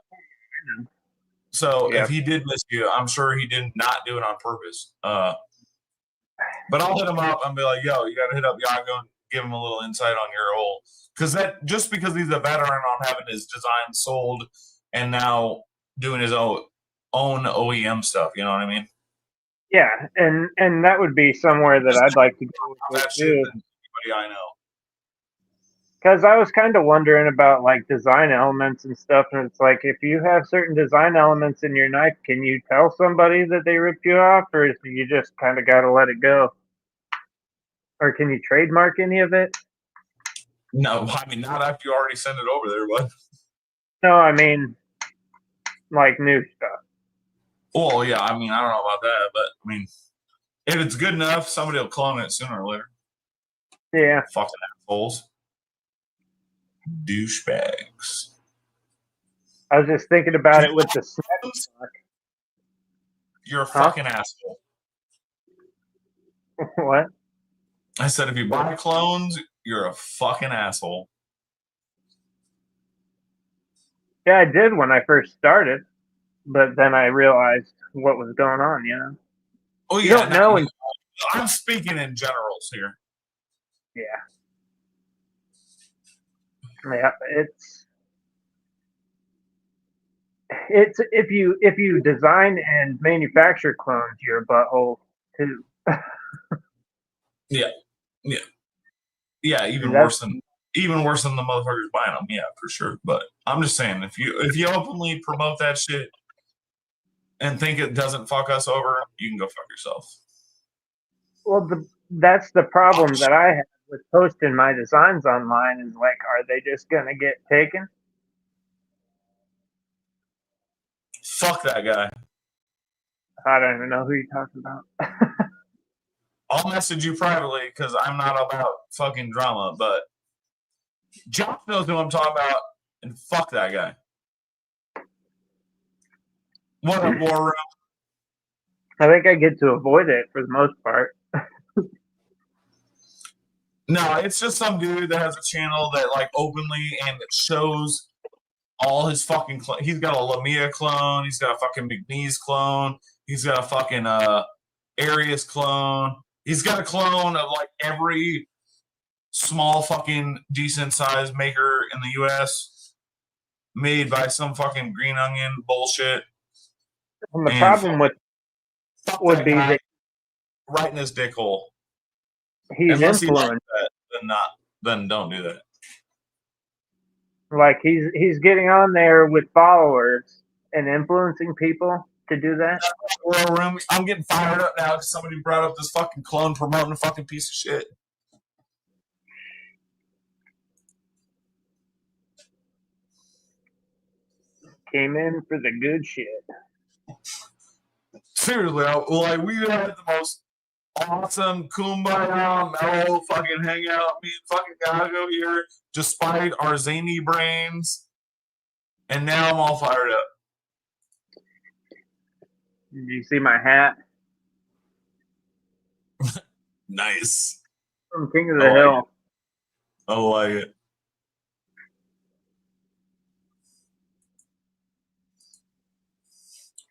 So Yeah. if he did miss you, I'm sure he did not do it on purpose. But I'll hit him up and be like, "Yo, you got to hit up Yago and give him a little insight on your whole." Because that just because he's a veteran on having his design sold and now doing his own OEM stuff, you know what I mean? Yeah, and that would be somewhere that I'd like to go with That it shit too. than anybody I know. Because I was kind of wondering about like design elements and stuff, and it's like if you have certain design elements in your knife, can you tell somebody that they ripped you off, or is you just kind of got to let it go? Or can you trademark any of it? No, I mean not after you already sent it over there, but No, I mean like new stuff. well, yeah, I mean I don't know about that, but I mean if it's good enough, somebody will clone it sooner or later. Yeah. Fucking assholes. Douchebags. I was just thinking about it with the snap. You're a fucking asshole. What? I said if you buy clones, you're a fucking asshole. Yeah, I did when I first started, but then I realized what was going on. Oh You yeah, don't know. I'm speaking in generals here. Yeah. Yeah, it's if you design and manufacture clones, you're a butthole too. Yeah, yeah, yeah. And that's Even worse than the motherfuckers buying them. Yeah, for sure. But I'm just saying, if you openly promote that shit and think it doesn't fuck us over, you can go fuck yourself. well, that's the problem that I have with posting my designs online. Is like, are they just gonna get taken? Fuck that guy. I don't even know who you're talking about. I'll message you privately because I'm not about fucking drama, but Josh knows who I'm talking about, and fuck that guy. What up, War Room? I think I get to avoid it for the most part. No, it's just some dude that has a channel that like openly and it shows all his fucking he's got a Lamia clone, he's got a fucking McNeese clone, he's got a fucking Arius clone, he's got a clone of like every small fucking decent sized maker in the US made by some fucking green onion bullshit. And the And problem with fuck would that be guy that right in his dick hole. he's Unless he likes influenced. that, then don't do that. Like he's getting on there with followers and influencing people to do that. War Room, I'm getting fired up now because somebody brought up this fucking clone promoting a fucking piece of shit. Came in for the good shit. Seriously, like we had the most awesome kumbaya mellow fucking hangout. Me and fucking Gago here, despite our zany brains, and now I'm all fired up. Did you see my hat? Nice. From King of I the like Hill. it. I like it.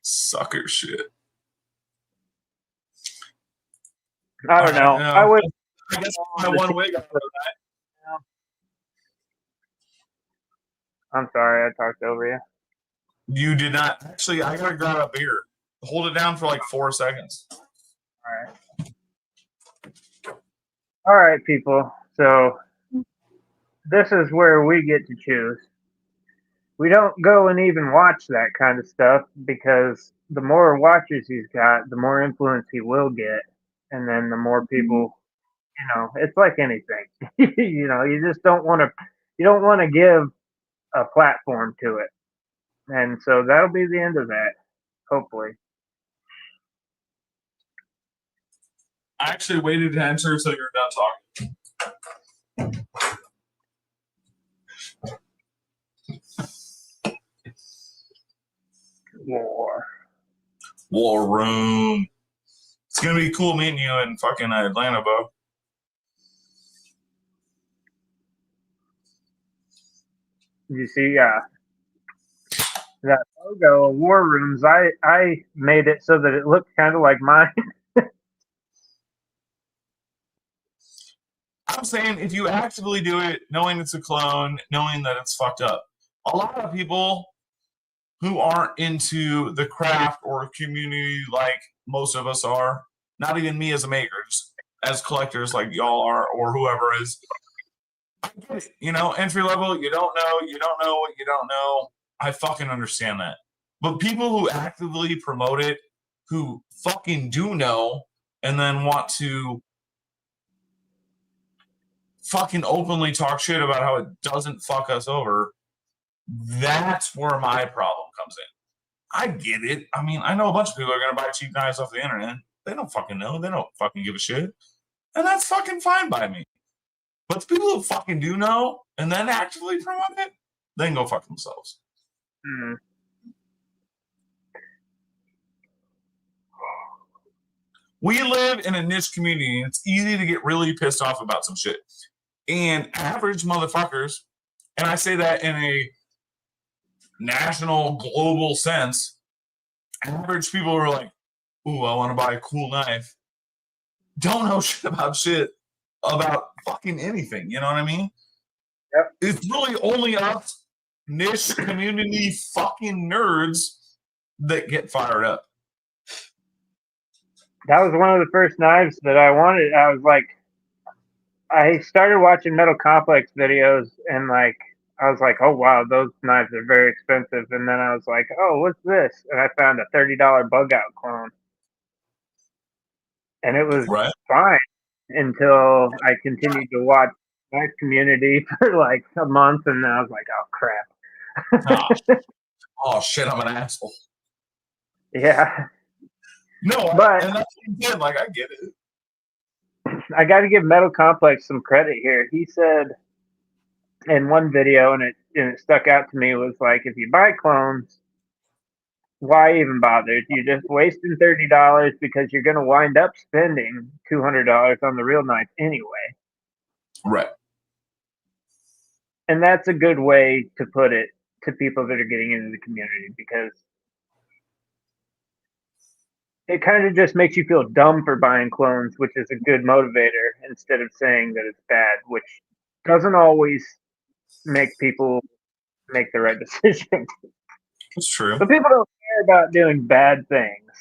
Sucker shit. I don't know. I would. I guess my one wig. I'm sorry, I talked over you. You did not. Actually, I gotta grab a beer. Hold it down for like 4 seconds. All right. All right, people. So this is where we get to choose. We don't go and even watch that kind of stuff because the more watchers he's got, the more influence he will get, and then the more people. It's like anything. You just don't want to. You don't want to give a platform to it, and so that'll be the end of that. Hopefully. I actually waited to enter until you're done talking. War Room. It's gonna be cool meeting you in fucking Atlanta, Bo. You see, that logo of War Rooms, I made it so that it looked kind of like mine. I'm saying if you actively do it, knowing it's a clone, knowing that it's fucked up, a lot of people who aren't into the craft or community like most of us are, not even me as a maker, just as collectors like y'all are or whoever is, I get it. Entry level, you don't know what you don't know. I fucking understand that. But people who actively promote it, who fucking do know, and then want to fucking openly talk shit about how it doesn't fuck us over, that's where my problem comes in. I get it. I mean, I know a bunch of people are going to buy cheap knives off the internet. They don't fucking know. They don't fucking give a shit. And that's fucking fine by me. But the people who fucking do know and then actively promote it, they can go fuck themselves. Mm. We live in a niche community, and it's easy to get really pissed off about some shit. And average motherfuckers, and I say that in a national, global sense, average people are like, ooh, I want to buy a cool knife. Don't know shit about fucking anything. You know what I mean? Yep. It's really only us niche community fucking nerds that get fired up. That was one of the first knives that I wanted. I was like, I started watching Metal Complex videos, and like, I was like, oh wow, those knives are very expensive. And then I was like, oh, what's this? And I found a $30 bug out clone, and it was Right? fine until I continued to watch Knife Community for like a month, and then I was like, oh crap. Oh shit, I'm an asshole. Yeah. No, But and that's what he did. Like, I get it. I got to give Metal Complex some credit here. He said in one video, and it stuck out to me, was like, if you buy clones, why even bother? You're just wasting $30 because you're going to wind up spending $200 on the real knife anyway. Right. And that's a good way to put it to people that are getting into the community, because it kind of just makes you feel dumb for buying clones, which is a good motivator, instead of saying that it's bad, which doesn't always make people make the right decision. That's true. But people don't care about doing bad things.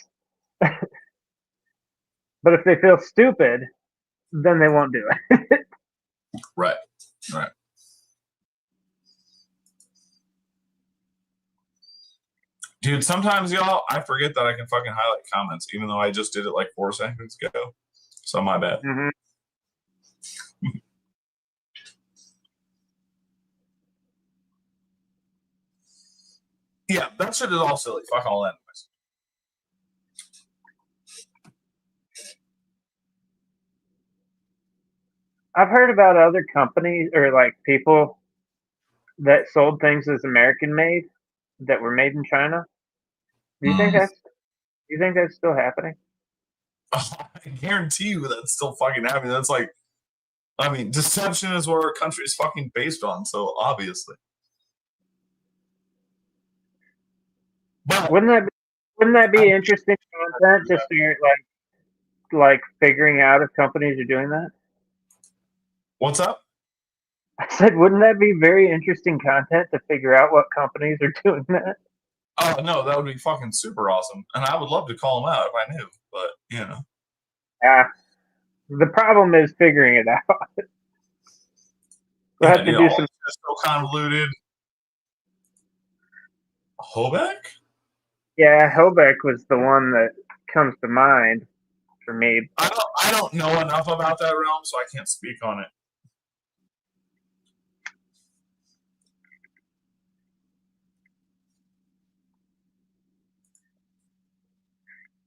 But if they feel stupid, then they won't do it. Right. Right. Dude, sometimes, y'all, I forget that I can fucking highlight comments, even though I just did it like 4 seconds ago. So my bad. Mm-hmm. Yeah, that shit is all silly. Fuck all that noise. I've heard about other companies or like people that sold things as American made that were made in China. Do you think that's still happening? I guarantee you that's still fucking happening. That's like, I mean, deception is what our country is fucking based on. So obviously, but Wouldn't that be interesting content to start like figuring out if companies are doing that? what's up? I said, wouldn't that be very interesting content to figure out what companies are doing that? Oh no, that would be fucking super awesome, and I would love to call them out if I knew. But you know, The problem is figuring it out. We'll have to do some. It's so convoluted. Hobeck? Yeah, Hobeck was the one that comes to mind for me. I don't know enough about that realm, so I can't speak on it.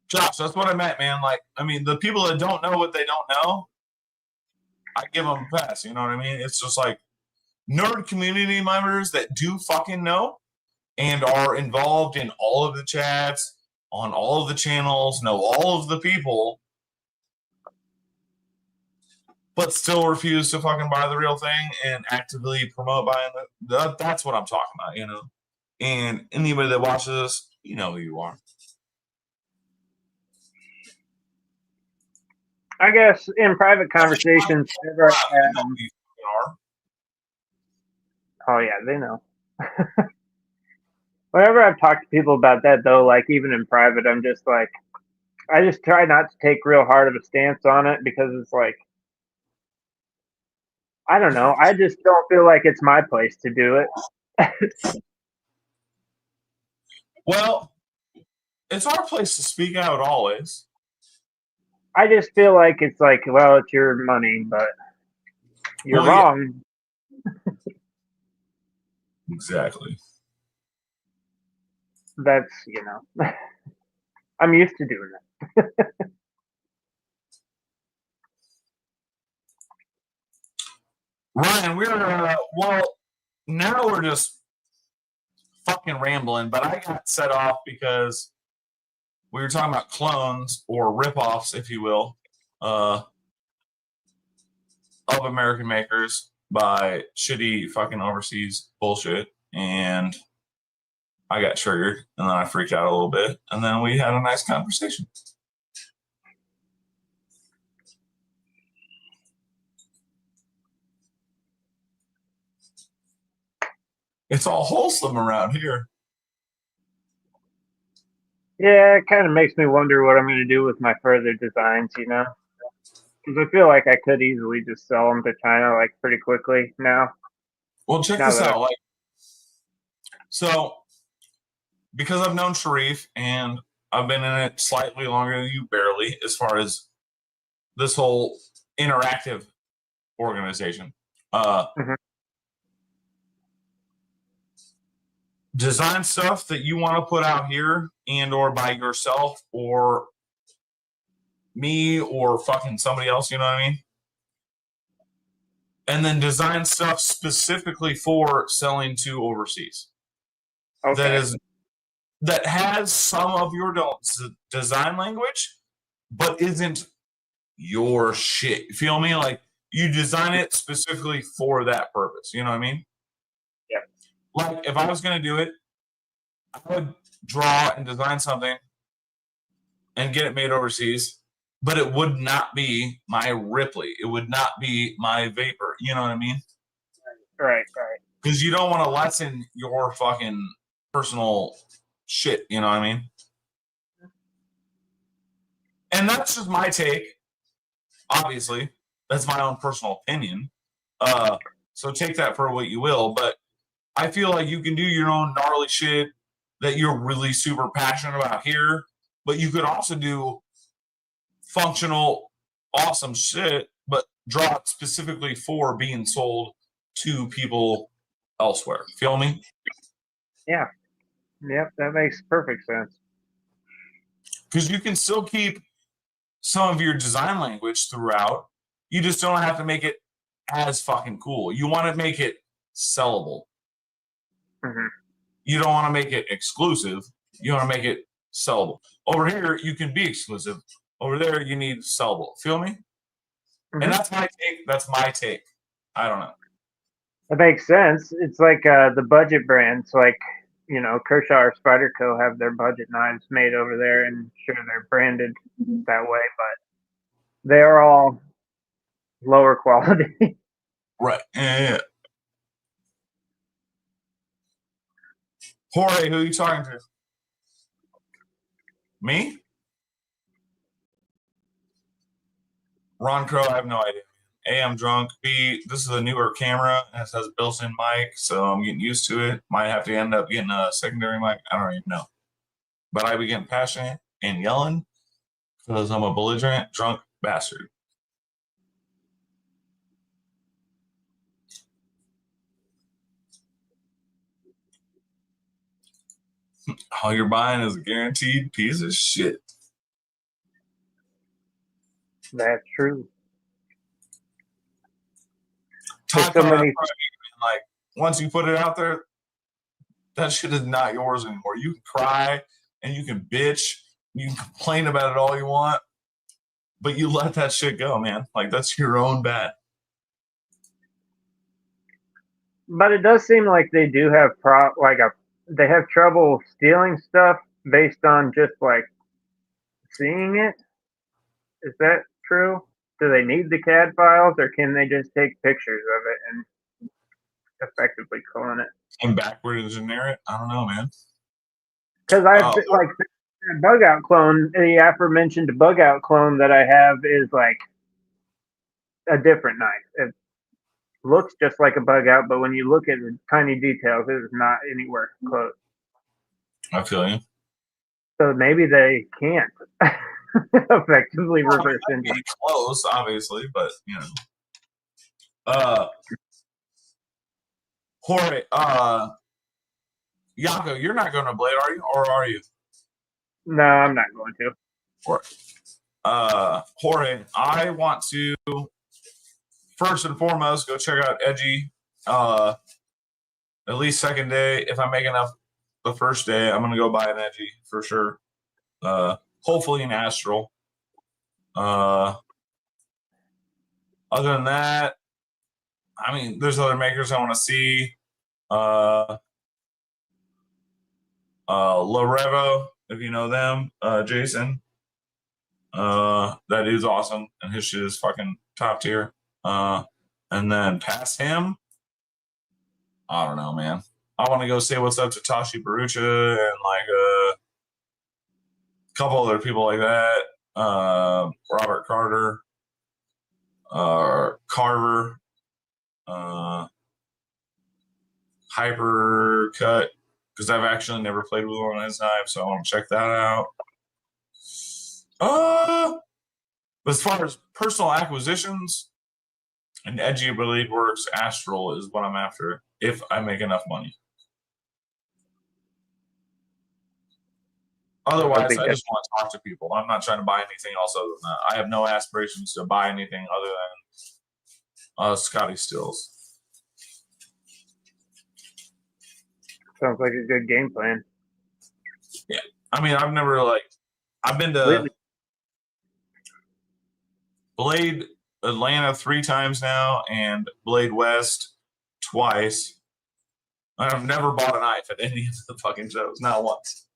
Josh, that's what I meant, man. Like, I mean, the people that don't know what they don't know, I give them a pass. You know what I mean? It's just like nerd community members that do fucking know and are involved in all of the chats, on all of the channels, know all of the people, but still refuse to fucking buy the real thing and actively promote buying it. That's what I'm talking about, you know? And anybody that watches this, you know who you are. I guess in private conversations, whenever I You know who you are. oh yeah, they know. Whenever I've talked to people about that, though, like even in private, I'm just like, I just try not to take real hard of a stance on it, because it's like, I don't know, I just don't feel like it's my place to do it. Well, it's our place to speak out always. I just feel like it's like, well, it's your money, but you're wrong. Yeah. Exactly. That's, I'm used to doing that. Ryan, now we're just fucking rambling, but I got set off because we were talking about clones or ripoffs, if you will, of American makers by shitty fucking overseas bullshit. And I got triggered, and then I freaked out a little bit, and then we had a nice conversation. It's all wholesome around here. Yeah, it kind of makes me wonder what I'm going to do with my further designs, you know? Because I feel like I could easily just sell them to China like pretty quickly now. Well, check Now this that out. Like, so because I've known Sharif and I've been in it slightly longer than you, barely, as far as this whole interactive organization. Mhm. Design stuff that you want to put out here and or by yourself or me or fucking somebody else, you know what I mean? And then design stuff specifically for selling to overseas. That Okay. is that has some of your design language, but isn't your shit. You feel me? Like you design it specifically for that purpose. You know what I mean? Yeah. Like if I was gonna do it, I would draw and design something and get it made overseas, but it would not be my Ripley. It would not be my Vapor. You know what I mean? Right, right. Because you don't want to lessen your fucking personal shit. You know what I mean? And that's just my take. Obviously, that's my own personal opinion. So take that for what you will. But I feel like you can do your own gnarly shit that you're really super passionate about here, but you could also do functional, awesome shit, but draw it specifically for being sold to people elsewhere. Feel me? Yeah. Yep, that makes perfect sense. Because you can still keep some of your design language throughout. You just don't have to make it as fucking cool. You want to make it sellable. Hmm. You don't want to make it exclusive. You want to make it sellable. Over here, you can be exclusive. Over there, you need sellable. Feel me? And Hmm. that's my take. That's my take. I don't know. That makes sense. It's like the budget brands, like Kershaw or Spyderco have their budget knives made over there, and sure they're branded that way, but they're all lower quality. Right. Yeah. Jorge, who are you talking to? Me? Ron Crow, I have no idea. A, I'm drunk. B, this is a newer camera and it has a built-in mic, so I'm getting used to it. Might have to end up getting a secondary mic. I don't even know. But I be getting passionate and yelling because I'm a belligerent, drunk bastard. All you're buying is a guaranteed piece of shit. That's true. There's Talk so on that many. like once you put it out there, that shit is not yours anymore. You can cry and you can bitch, you can complain about it all you want, but you let that shit go, man. Like that's your own bad. But it does seem like they do have they have trouble stealing stuff based on just like seeing it. Is that true? Do they need the CAD files, or can they just take pictures of it and effectively clone it? And backward engineer it. I don't know, man. Because I've Oh, like the bug out clone, the aforementioned bug out clone that I have is like a different knife. It looks just like a bug out, but when you look at the tiny details, it is not anywhere close. I feel you. So maybe they can't effectively Well, I mean, reverse that'd engineer. be close, obviously, but you know. Uh, Jorge, Yanko, you're not going to Blade, are you? Or are you? No, I'm not going to. Or, Jorge, I want to first and foremost go check out Edgy. At least second day. If I make enough the first day, I'm gonna go buy an Edgy for sure. Hopefully an Astral. Uh, other than that, I mean, there's other makers I want to see. Uh, La Revo, if you know them, Jason. That dude's awesome, and his shit is fucking top tier. And then past him, I don't know, man. I want to go say what's up to Tashi Barucha and like a couple other people like that. Robert Carter, Carver, uh, Hypercut, because I've actually never played with one on his knife, so I want to check that out. But as far as personal acquisitions, an edgy Blade Works Astral is what I'm after if I make enough money. Otherwise, I just want to talk to people. I'm not trying to buy anything else other than that. I have no aspirations to buy anything other than Scotty Stills. Sounds like a good game plan. Yeah. I mean, I've been to Completely. Blade Atlanta 3 times now and Blade West twice. I've never bought a knife at any of the fucking shows, not once.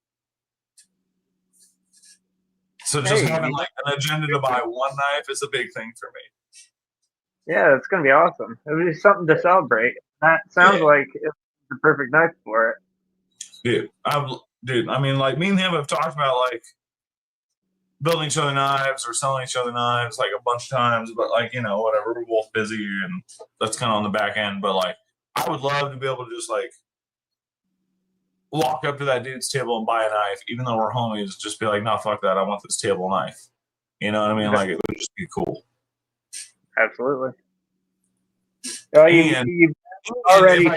So just having like an agenda to buy one knife is a big thing for me. Yeah, it's gonna be awesome. It was just something to celebrate. That sounds like it's the perfect knife for it. Dude, I mean, like me and him have talked about like building each other knives or selling each other knives like a bunch of times, but like, you know, whatever, we're both busy and that's kind of on the back end. But like, I would love to be able to just like walk up to that dude's table and buy a knife, even though we're homies, just be like, no, fuck that. I want this table knife. You know what I mean? Like, it would just be cool. Absolutely. Well, you've already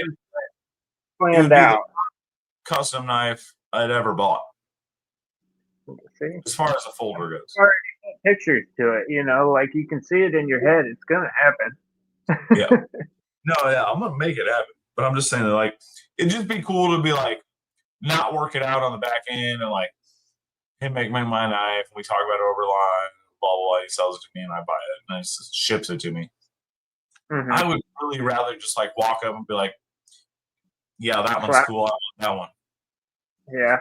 planned out. Custom knife I'd ever bought. See? As far as the folder goes. Already got pictures to it, you know, like you can see it in your head. It's gonna happen. Yeah. No, yeah, I'm gonna make it happen. But I'm just saying that like it'd just be cool to be like not work it out on the back end and like him make my knife and we talk about it over line, blah blah blah. He sells it to me and I buy it and he ships it to me. Mm-hmm. I would really rather just like walk up and be like, yeah, that one's cool. I want that one. Yeah.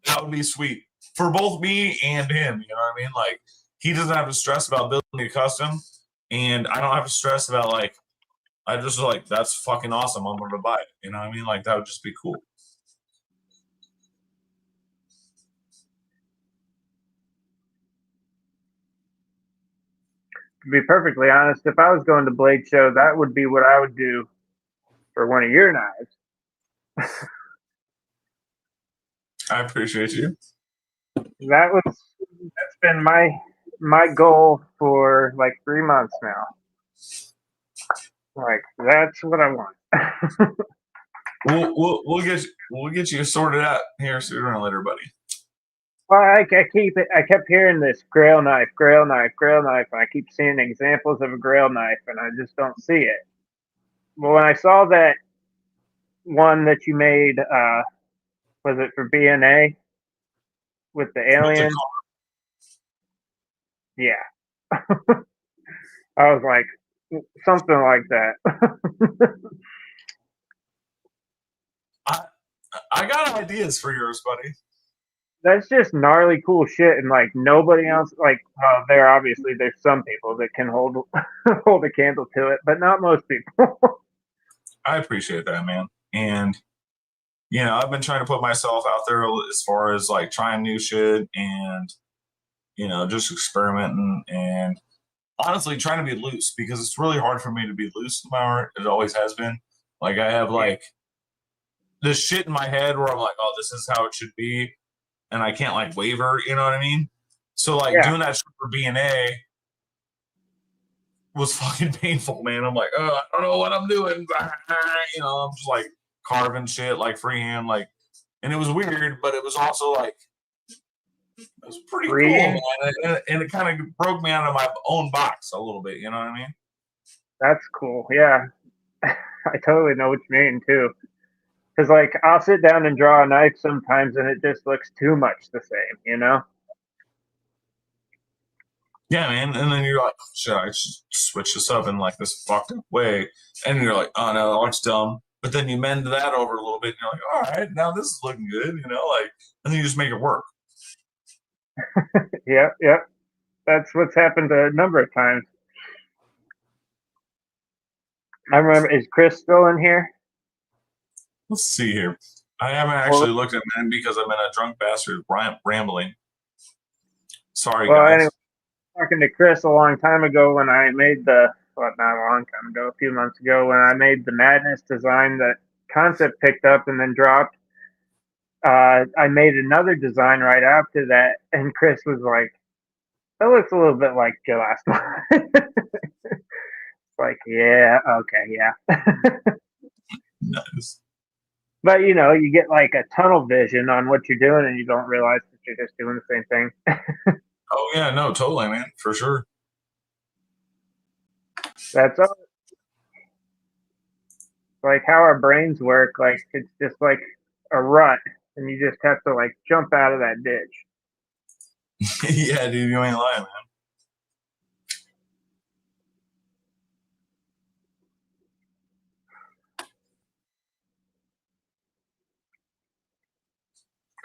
That would be sweet for both me and him. You know what I mean? Like, he doesn't have to stress about building a custom, and I don't have to stress about, like, I just like, that's fucking awesome. I'm going to buy it. You know what I mean? Like, that would just be cool. To be perfectly honest, if I was going to Blade Show, that would be what I would do for one of your knives. I appreciate you. That's been my goal for like 3 months now. Like, that's what I want. we'll get you sorted out here sooner or later, buddy. Well, I kept hearing this grail knife, and I keep seeing examples of a grail knife, and I just don't see it. But when I saw that one that you made, was it for BNA with the alien? Yeah. I was like, something like that. I got ideas for yours, buddy. That's just gnarly cool shit, and like nobody else, like, well, there's some people that can hold hold a candle to it, but not most people. I appreciate that, man. And you know, I've been trying to put myself out there as far as like trying new shit and you know, just experimenting and honestly trying to be loose because it's really hard for me to be loose in my art. It always has been. Like I have like this shit in my head where I'm like, oh, this is how it should be, and I can't like waver. You know what I mean? So like doing that shit for BNA was fucking painful, man. I'm like, oh, I don't know what I'm doing. You know, I'm just like carving shit like freehand, like, and it was weird, but it was also like it was pretty cool, man. And it kind of broke me out of my own box a little bit. You know what I mean? That's cool. Yeah, I totally know what you mean too. Because like I'll sit down and draw a knife sometimes, and it just looks too much the same, you know? Yeah, man. And then you're like, oh, shit, I should switch this up in like this fucked up way. And you're like, oh no, that looks dumb. But then you mend that over a little bit, and you're like, all right, now this is looking good, you know, like, and then you just make it work. Yep. That's what's happened a number of times. I remember, is Chris still in here? Let's see here. I haven't actually looked at men because I'm in a drunk bastard rambling. Sorry, Well, anyway, guys. talking to Chris a long time ago when I made not a long time ago, a few months ago, when I made the Madness design that Concept picked up and then dropped. I made another design right after that, and Chris was like, "That looks a little bit like your last one." Like, yeah, okay, yeah. Nice. But you get like a tunnel vision on what you're doing, and you don't realize that you're just doing the same thing. Oh yeah, no, totally, man, for sure. That's all. Like how our brains work. Like it's just like a rut, and you just have to like jump out of that ditch. Yeah, dude, you ain't lying, man.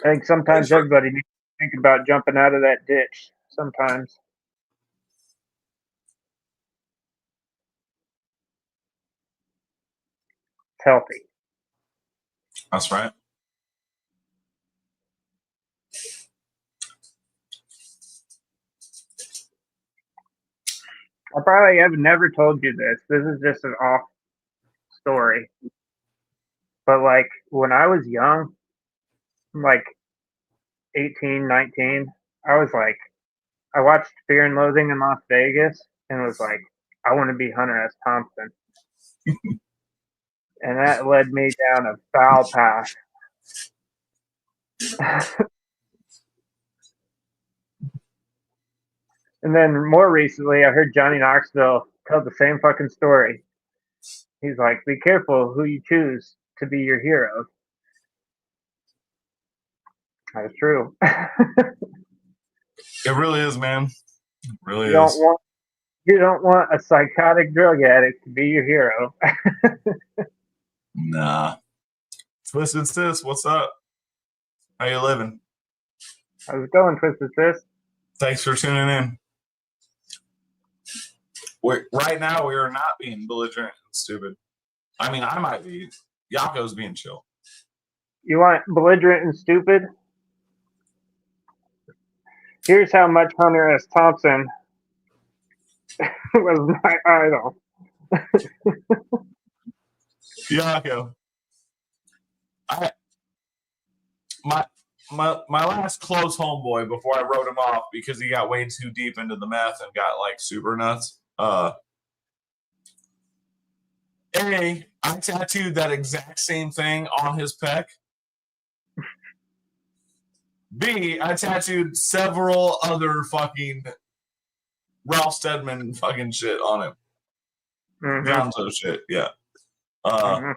I think sometimes everybody needs to think about jumping out of that ditch. Sometimes. It's healthy. That's right. I probably have never told you this. This is just an off story. But like when I was young, like 18, 19, I was like, I watched Fear and Loathing in Las Vegas and was like, I want to be Hunter S. Thompson. And that led me down a foul path. And then more recently, I heard Johnny Knoxville tell the same fucking story. He's like, be careful who you choose to be your hero. That's true. It really is, man. It really you don't is. want you don't want a psychotic drug addict to be your hero. Nah. Twisted Sis, what's up? How you living? How's it going, Twisted Sis? Thanks for tuning in. Right now, we are not being belligerent and stupid. I mean, I might be. Yako's being chill. You want belligerent and stupid? Here's how much Hunter S. Thompson was my idol. Yako. My last close homeboy before I wrote him off because he got way too deep into the meth and got like super nuts. I tattooed that exact same thing on his pec. B, I tattooed several other fucking Ralph Steadman fucking shit on him. Gonzo shit, yeah. I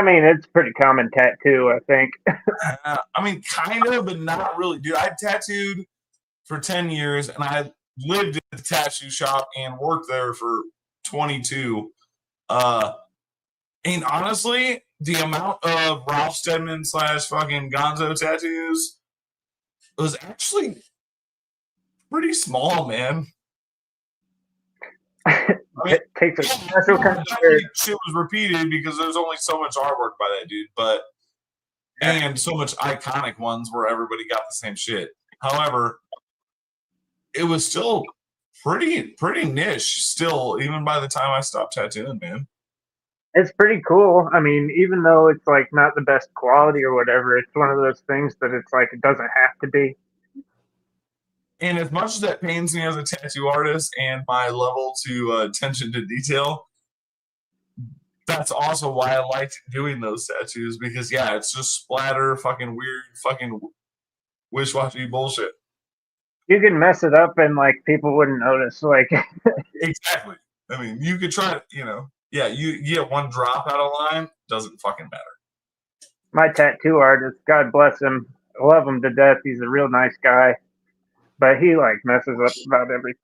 mean, it's a pretty common tattoo, I think. I mean, kind of, but not really. Dude, I tattooed for 10 years, and I lived at the tattoo shop and worked there for 22. And honestly, the amount of Ralph Steadman / fucking Gonzo tattoos was actually pretty small, man. I mean, it takes a special kind of shit was repeated because there's only so much artwork by that dude, but and so much iconic ones where everybody got the same shit. However, it was still pretty niche still, even by the time I stopped tattooing, man. It's pretty cool. I mean, even though it's like not the best quality or whatever, it's one of those things that it's like it doesn't have to be. And as much as that pains me as a tattoo artist and my level to attention to detail, that's also why I liked doing those tattoos because, yeah, it's just splatter, fucking weird, fucking wish-washy bullshit. You can mess it up and, like, people wouldn't notice. Like, exactly. I mean, you could try to, yeah, you get one drop out of line, doesn't fucking matter. My tattoo artist, God bless him, I love him to death. He's a real nice guy. But he like messes up about everything.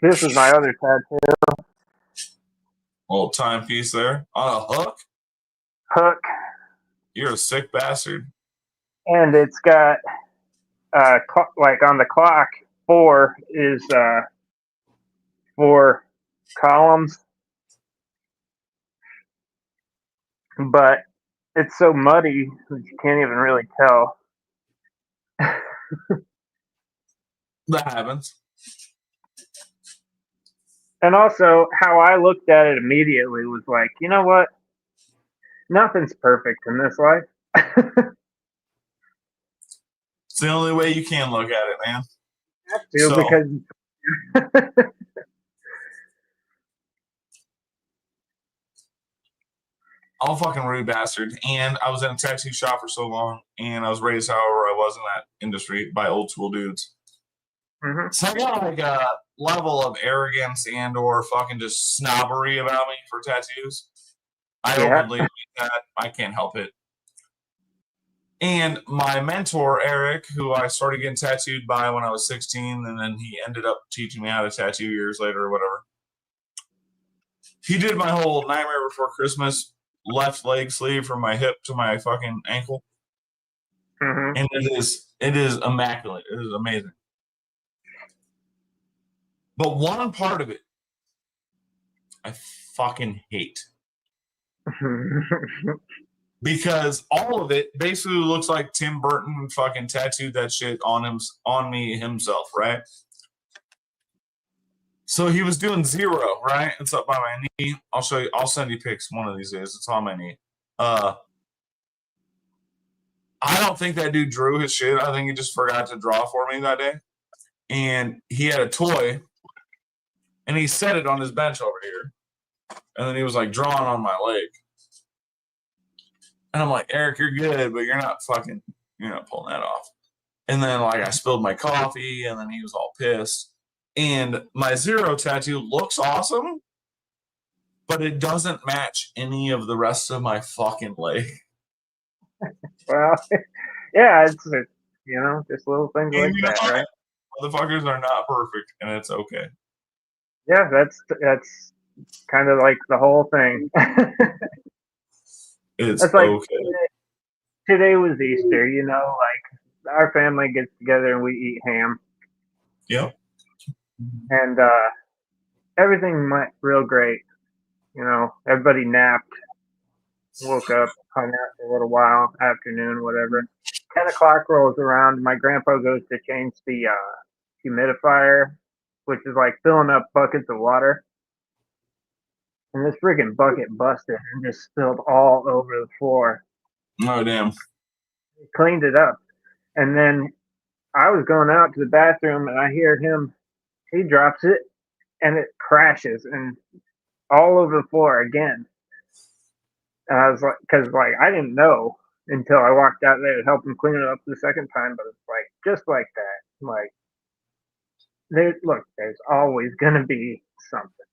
This is my other tattoo. Little timepiece there on a hook. Hook. You're a sick bastard. And it's got like on the clock, 4 is 4 columns. but it's so muddy that you can't even really tell. That happens. And also, how I looked at it immediately was like, you know what? Nothing's perfect in this life. It's the only way you can look at it, man. Have to So because I'm a fucking rude bastard. And I was in a tattoo shop for so long, and I was raised however I was in that industry by old school dudes. Mhm. So I got like a level of arrogance and or fucking just snobbery about me for tattoos. I Yeah. openly admit that. I can't help it. And my mentor, Eric, who I started getting tattooed by when I was 16, and then he ended up teaching me how to tattoo years later or whatever. He did my whole Nightmare Before Christmas left leg sleeve from my hip to my fucking ankle. Mhm. And it is immaculate. It is amazing. But one part of it I fucking hate. Because all of it basically looks like Tim Burton fucking tattooed that shit on me himself, right? So he was doing zero, right? It's up by my knee. I'll show you. I'll send you pics one of these days. It's on my knee. I don't think that dude drew his shit. I think he just forgot to draw for me that day. And he had a toy, and he set it on his bench over here. And then he was like drawing on my leg. And I'm like, Eric, you're good, but you're not pulling that off. And then like I spilled my coffee, and then he was all pissed. And my zero tattoo looks awesome, but it doesn't match any of the rest of my fucking leg. Well, yeah, it's just little things And like you know that, what? right? Motherfuckers are not perfect, and it's okay. Yeah, that's kind of like the whole thing. It's That's like okay. today was Easter, like our family gets together and we eat ham, Yep. and everything went real great. Everybody napped, woke up, hung out for a little while, afternoon, whatever. 10 o'clock rolls around. My grandpa goes to change the humidifier, which is like filling up buckets of water. And this friggin' bucket busted and just spilled all over the floor. Oh damn. He cleaned it up. And then I was going out to the bathroom and I hear him, he drops it and it crashes and all over the floor again. And I was like, because like I didn't know until I walked out there to help him clean it up the second time, but it's like just like that. Like, there's always gonna be something.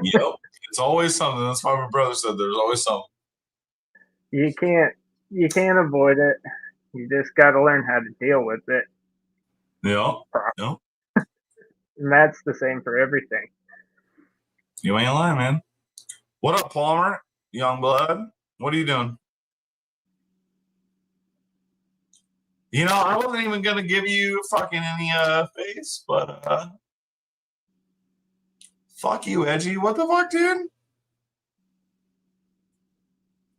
Yep. It's always something. That's why my brother said there's always something. You can't avoid it. You just got to learn how to deal with it. Yep. Yep. And that's the same for everything. You ain't lying, man. What up, Palmer? Young blood? What are you doing? I wasn't even gonna give you fucking any face, but fuck you, Edgy. What the fuck, dude?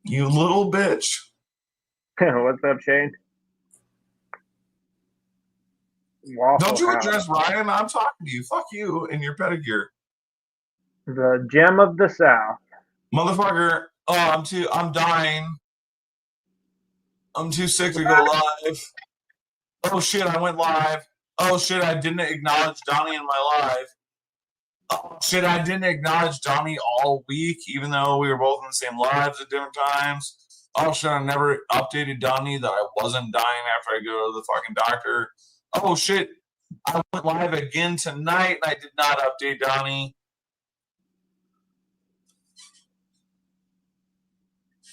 You little bitch. What's up, Shane? Don't Waffle you House, address Ryan? I'm talking to you. Fuck you and your pedicure. the gem of the South. Motherfucker. Oh, I'm dying. I'm too sick to go live. Oh shit, I went live. Oh shit, I didn't acknowledge Donnie in my live. Oh shit, I didn't acknowledge Donnie all week, even though we were both in the same lives at different times. Oh shit, I never updated Donnie that I wasn't dying after I go to the fucking doctor. Oh shit, I went live again tonight and I did not update Donnie.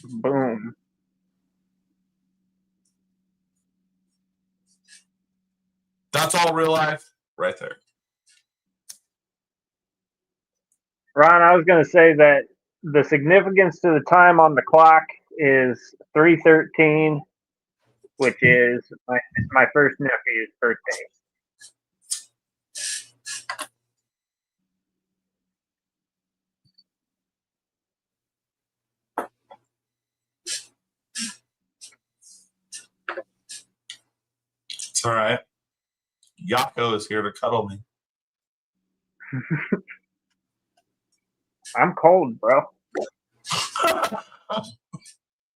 Boom. That's all real life right there. Ron, I was going to say that the significance to the time on the clock is 3:13, which is my first nephew's birthday. It's all right. Yako is here to cuddle me. I'm cold, bro.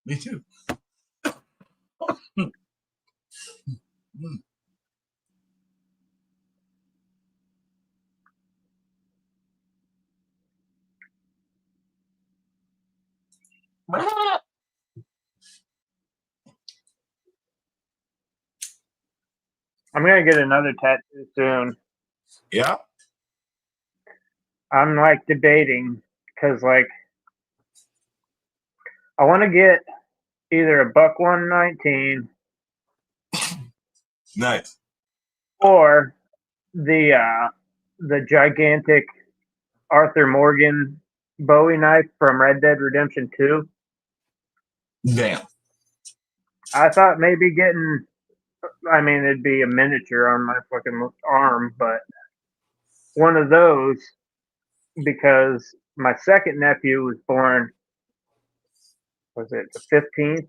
Me too. I'm gonna get another tattoo soon. Yeah. I'm like debating because like I want to get either a buck 119 Nice. or the gigantic Arthur Morgan Bowie knife from Red Dead Redemption 2. Damn. I thought maybe getting, I mean, it'd be a miniature on my fucking arm, but one of those because my second nephew was born, was it the 15th?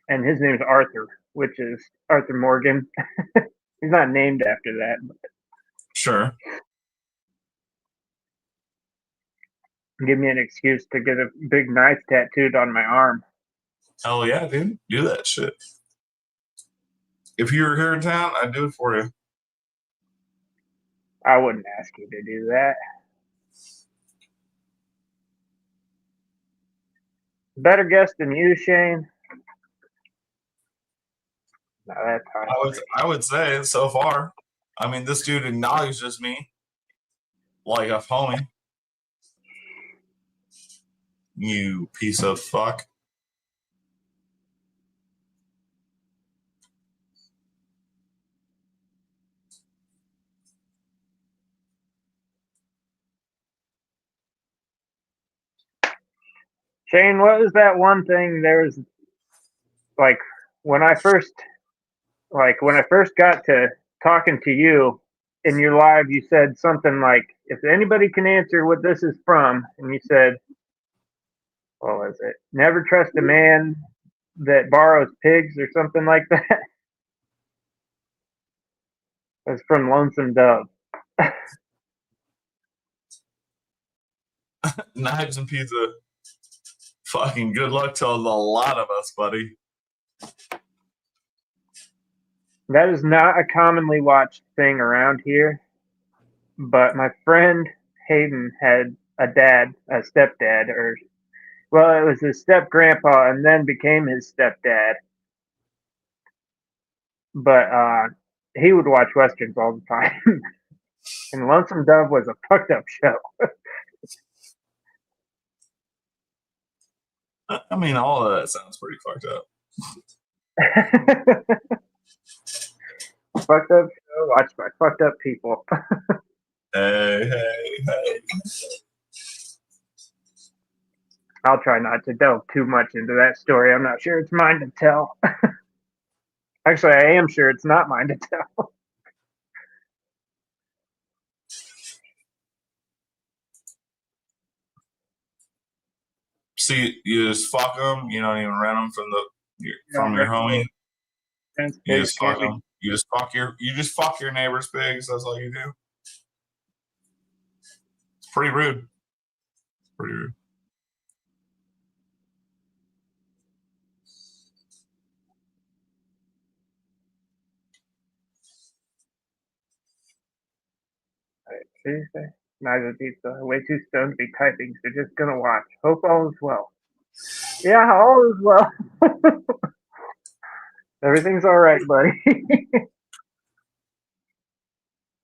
And his name's Arthur, which is Arthur Morgan. He's not named after that. But Sure. give me an excuse to get a big knife tattooed on my arm. Hell yeah, dude. Do that shit. If you were here in town, I'd do it for you. I wouldn't ask you to do that. Better guess than you, Shane. No, that's high. I would say so far. I mean, this dude acknowledges me like a homie. You piece of fuck. Shane, what was that one thing? There was like when I first got to talking to you in your live, you said something like, "If anybody can answer what this is from," and you said, "What was it? Never trust a man that borrows pigs," or something like that. It's from Lonesome Dove. Knives and pizza. Fucking good luck to a lot of us, buddy. That is not a commonly watched thing around here, but my friend Hayden had a stepdad, or well, it was his step grandpa, and then became his stepdad. But he would watch westerns all the time, and Lonesome Dove was a fucked up show. I mean, all of that sounds pretty fucked up. Fucked up show watched by fucked up people. Hey. I'll try not to delve too much into that story. I'm not sure it's mine to tell. Actually, I am sure it's not mine to tell. See, you just fuck them. You don't even rent them from your homie. You just fuck them. You just fuck your neighbor's pigs. That's all you do. It's pretty rude. Pretty rude. Tuesday. Neither pizza. Way too stoned to be typing, so just gonna watch. Hope all is well. Yeah, all is well. Everything's all right, buddy.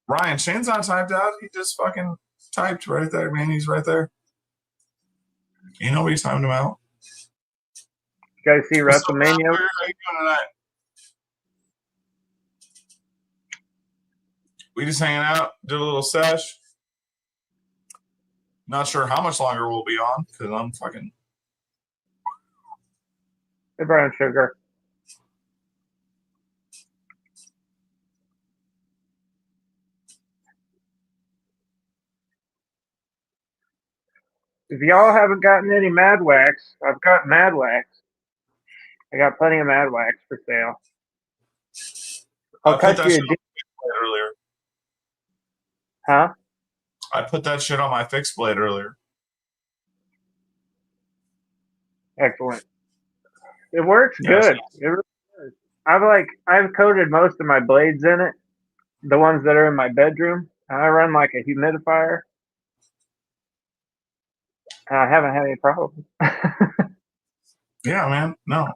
Ryan, Shane's not typed out. He just fucking typed right there, man. He's right there. You know he's timed him out. You guys see What's up, WrestleMania? How you doing tonight? We just hanging out, did a little sesh. Not sure how much longer we'll be on because I'm fucking. The brown sugar. If y'all haven't gotten any Mad Wax, I've got Mad Wax. I got plenty of Mad Wax for sale. I'll I put cut that you a shit on deal. my fixed blade earlier. Huh? I put that shit on my fixed blade earlier. Excellent. It works Yes. good. It really does. I've coated most of my blades in it, the ones that are in my bedroom. I run like a humidifier. I haven't had any problems. Yeah, man. No,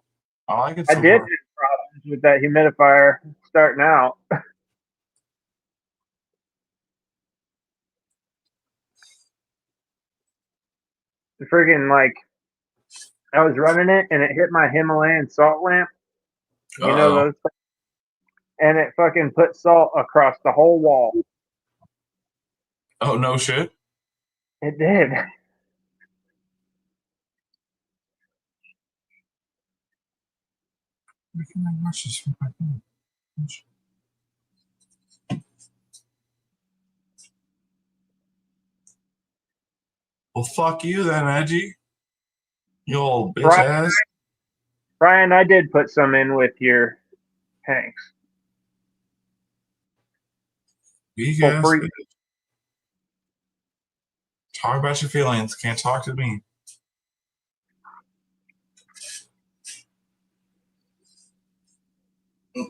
I like it I so did far. have problems with that humidifier starting out. The friggin' like I was running it and it hit my Himalayan salt lamp. You know Uh-oh. those, and it fucking put salt across the whole wall. Oh, no shit. It did. Where can I watch this from my phone? Well, fuck you then, Edgy. You old bitch Brian, ass. Brian, I did put some in with your Hanks Weak for ass free. bitch. Talk about your feelings. Can't talk to me.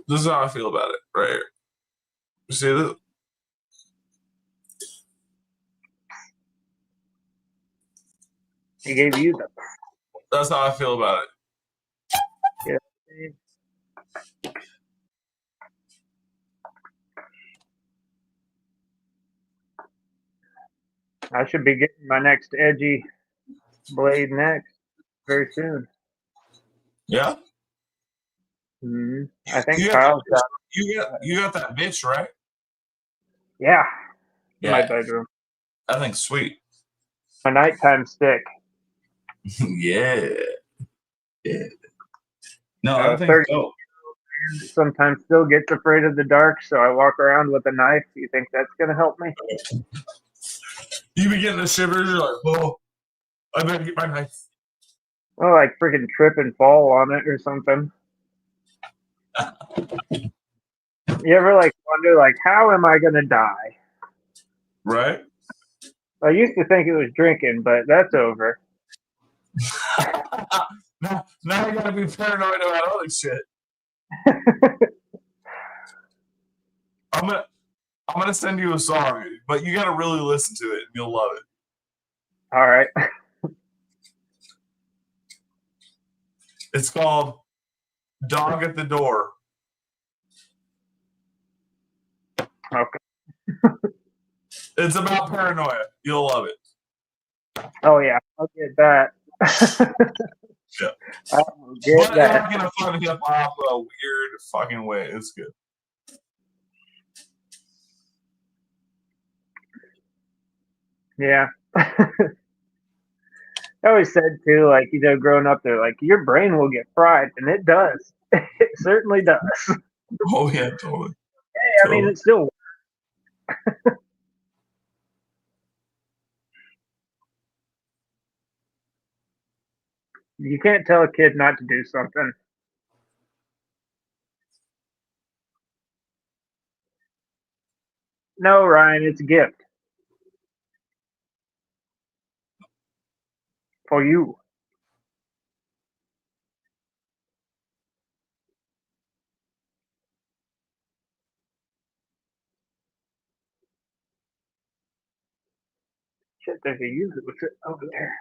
This is how I feel about it, right here. You see this? He gave you the That's how I feel about it. yeah. I should be getting my next edgy blade next very soon. Yeah? I think You got that Kyle's bitch. got You got that bitch, right? yeah in my Yeah. bedroom. I think sweet. My nighttime stick. Yeah. Yeah. No, I think 30 dope. sometimes still gets afraid of the dark, so I walk around with a knife. You think that's gonna help me? You be getting the shivers, you're like, oh, I better get my knife. Oh, like freaking trip and fall on it or something. You ever like wonder like how am I gonna die? Right? I used to think it was drinking, but that's over. now you gotta be paranoid about other shit. I'm gonna I'm gonna send you a song, but you gotta really listen to it and you'll love it. All right. It's called Dog at the Door. Okay. It's about paranoia. You'll love it. Oh yeah, I'll get that. Yeah. I'll get But that. like in a fun hip hop, a weird fucking way. It's good. Yeah. I always said too, like, growing up there, like your brain will get fried, and it does. It certainly does. Oh yeah, totally. Hey, I mean, Totally. it's still. You can't tell a kid not to do something. No, Ryan, it's a gift for you. Shit, there's a user over there.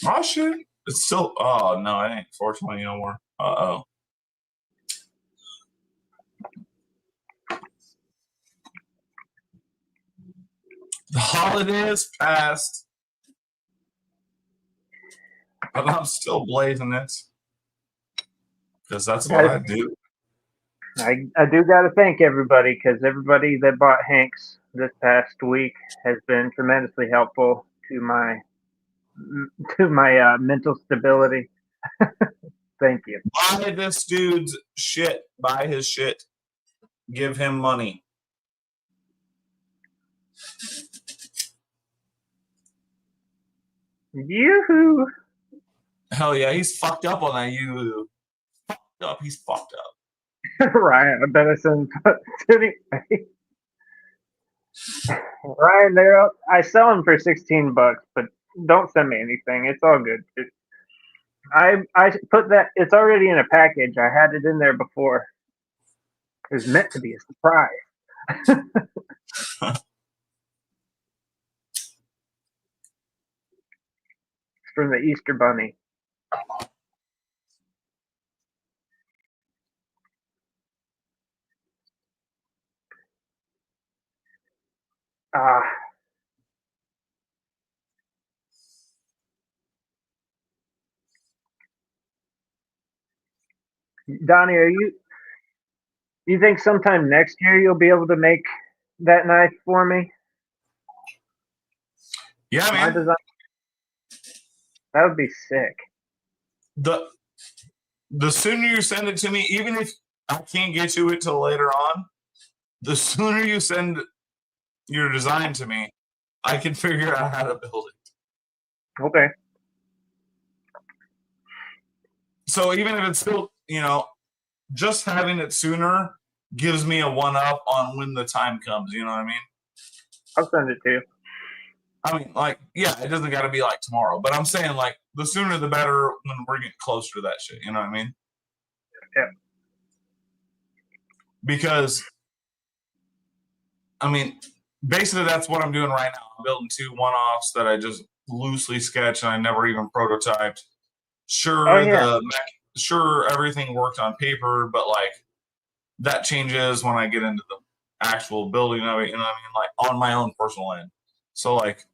Oh shit. It's still oh no, it ain't 420 no more. Uh-oh. The holidays passed, but I'm still blazing it. Because that's what I do. I do got to thank everybody because everybody that bought Hanks this past week has been tremendously helpful to my mental stability. Thank you. Buy this dude's shit. Buy his shit. Give him money. Yoo-hoo. Hell yeah, he's fucked up on that. You fucked up. He's fucked up. Ryan, I bet I send anyway. Ryan, I sell them for $16, but don't send me anything. It's all good. I put that. It's already in a package. I had it in there before. It was meant to be a surprise. It's from the Easter Bunny. Ah, Donnie, you think sometime next year you'll be able to make that knife for me? Yeah, My man. design. That would be sick. The sooner you send it to me, even if I can't get to it till later on, the sooner you send your design to me, I can figure out how to build it. Okay. So even if it's still, just having it sooner gives me a one up on when the time comes. You know what I mean? I'll send it to you. I mean, like, yeah, it doesn't got to be like tomorrow, but I'm saying like the sooner the better when we're getting closer to that shit. You know what I mean? Yeah. Because, I mean, basically that's what I'm doing right now. I'm building 2 one-offs that I just loosely sketched and I never even prototyped. Sure, sure everything worked on paper, but like that changes when I get into the actual building of it. You know what I mean? Like on my own personal end. So like,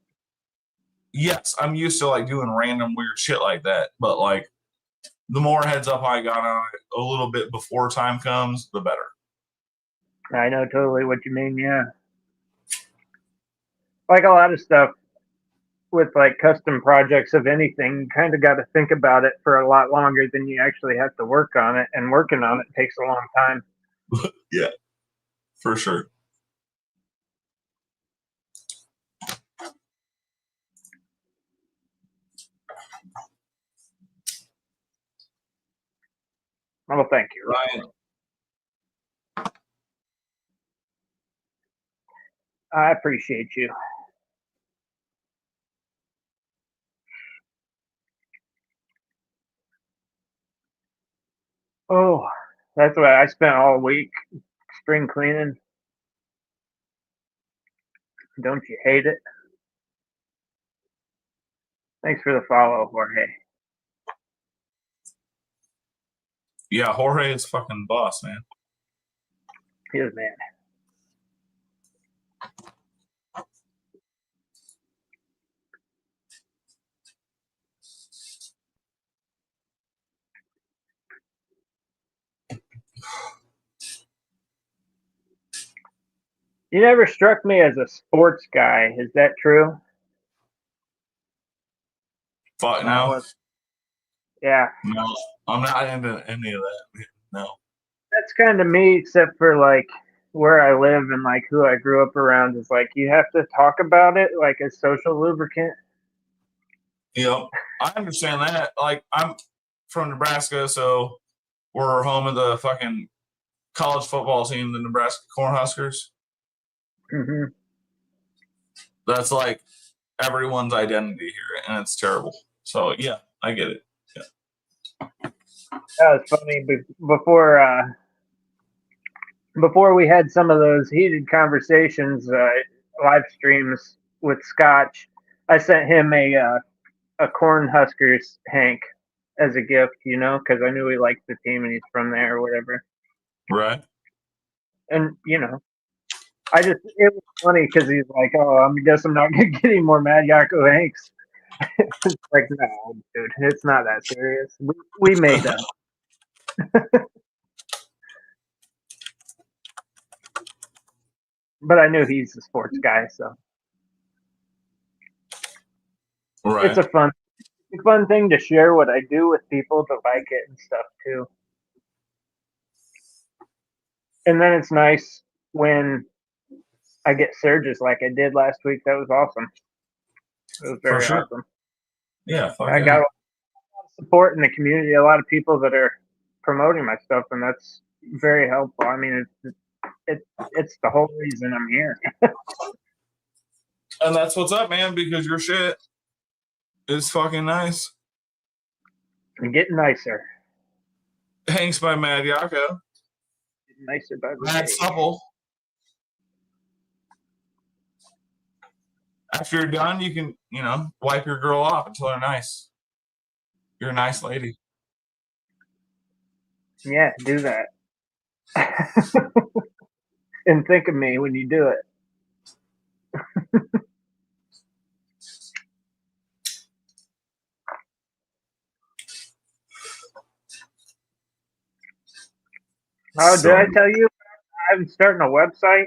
yes, I'm used to like doing random weird shit like that, but like the more heads up I got on it a little bit before time comes, the better. I know totally what you mean. Yeah. Like a lot of stuff with like custom projects of anything, you kind of got to think about it for a lot longer than you actually have to work on it, and working on it takes a long time. Yeah, for sure. Well, thank you, Ryan. I appreciate you. Oh, that's what I spent all week spring cleaning. Don't you hate it? Thanks for the follow, Jorge. Yeah, Jorge is fucking boss, man. He is, man. You never struck me as a sports guy. Is that true? Fuck no. Yeah. No, I'm not into any of that. No. That's kind of me, except for like where I live and like who I grew up around is like you have to talk about it like a social lubricant. I understand that. Like, I'm from Nebraska, so we're home of the fucking college football team, the Nebraska Cornhuskers. Mm-hmm. That's like everyone's identity here, and it's terrible. So yeah, I get it. Yeah. That was funny. Before we had some of those heated conversations, live streams with Scotch, I sent him a Cornhuskers Hank as a gift, because I knew he liked the team and he's from there or whatever. Right. And it was funny because he's like, "Oh, I guess I'm not gonna get any more Mad Yakko Hanks." It's like, no, dude, it's not that serious. We made them. But I knew he's a sports guy, so Right. it's a fun thing to share what I do with people that like it and stuff too. And then it's nice when I get surges like I did last week. That was awesome. It was For very sure. awesome. Yeah, fuck I yeah. got a lot of support in the community, a lot of people that are promoting my stuff, and that's very helpful. I mean, it's the whole reason I'm here. And that's what's up, man, because your shit is fucking nice. And getting nicer. Hanks by Mad Yako. Getting nicer by the Mad day. supple. After you're done, you can, wipe your girl off until they're nice. You're a nice lady. Yeah, do that. And think of me when you do it. Oh, did I tell you I'm starting a website?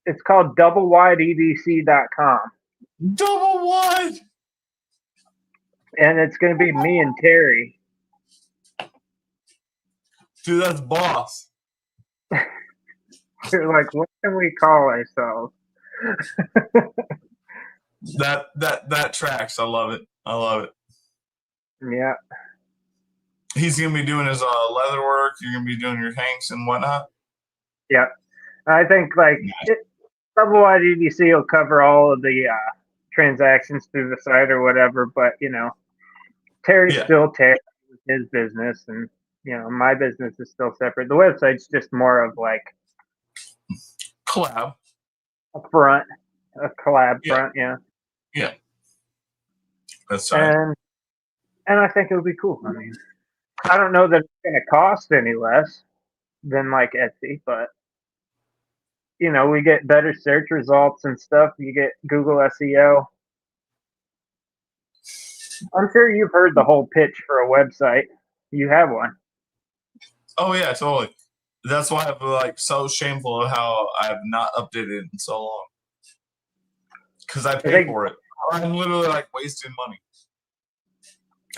It's called doublewideedc.com. Double wide. And it's going to be me and Terry. Dude, that's boss. You're like, what can we call ourselves? That tracks. I love it. I love it. Yeah. He's gonna be doing his leather work. You're gonna be doing your Hanks and whatnot. Yeah. I think Double Wide EDC will cover all of the transactions through the site or whatever, but Terry's still Terry with his business, and my business is still separate. The website's just more of like collab. a collab front, yeah. Yeah. That's right. And I think it would be cool. I mean, I don't know that it's going to cost any less than like Etsy, but we get better search results and stuff. You get Google SEO. I'm sure you've heard the whole pitch for a website. You have one. Oh yeah, totally. That's why I'm like so shameful of how I've not updated in so long. Because I pay for it. I'm literally like wasting money.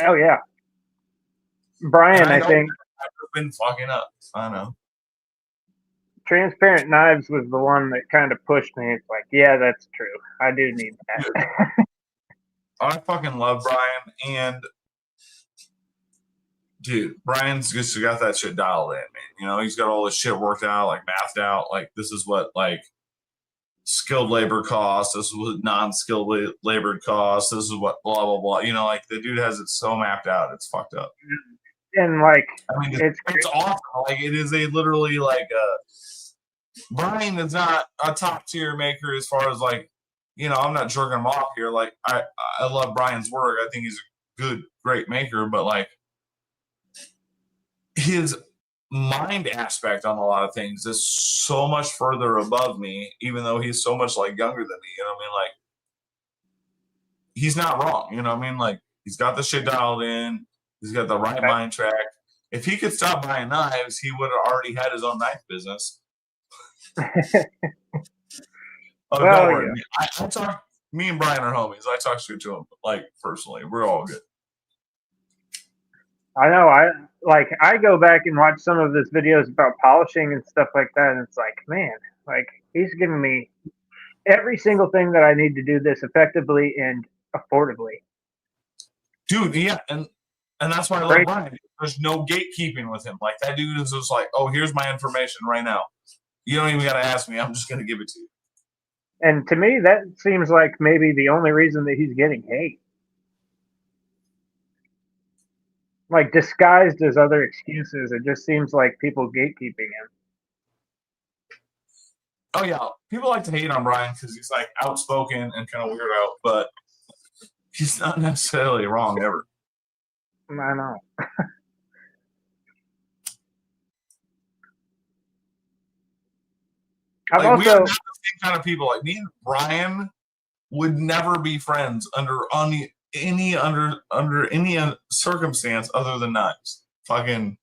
Oh yeah. Brian, I think I've been fucking up. I know. Transparent Knives was the one that kind of pushed me. It's like, yeah, that's true. I do need that. I fucking love Brian, and dude, Brian's just got that shit dialed in, man. He's got all this shit worked out, like mathed out. Like this is what like skilled labor costs. This is what non-skilled labor costs. This is what blah blah blah. Like the dude has it so mapped out. It's fucked up. And like, I mean, it's awesome. Like it is literally like Brian is not a top tier maker as far as like, I'm not jerking him off here. Like I love Brian's work. I think he's a good, great maker, but like his mind aspect on a lot of things is so much further above me, even though he's so much like younger than me. You know what I mean? Like he's not wrong. You know what I mean? Like he's got the shit dialed in. He's got the right mind track. If he could stop buying knives, he would have already had his own knife business. Oh, don't worry. Yeah. I talk. Me and Brian are homies. I talk shit to him, like personally. We're all good. I know. I go back and watch some of his videos about polishing and stuff like that, and it's like, man, like he's giving me every single thing that I need to do this effectively and affordably. Dude, yeah, and that's why I love Brian. There's no gatekeeping with him. Like that dude is just like, oh, here's my information right now. You don't even got to ask me. I'm just going to give it to you. And to me, that seems like maybe the only reason that he's getting hate. Like disguised as other excuses, it just seems like people gatekeeping him. Oh yeah, people like to hate on Brian because he's like outspoken and kind of weird out, but he's not necessarily wrong ever. I know. Like, we are not the same kind of people. Like me and Brian would never be friends under any circumstance other than knives. Fucking.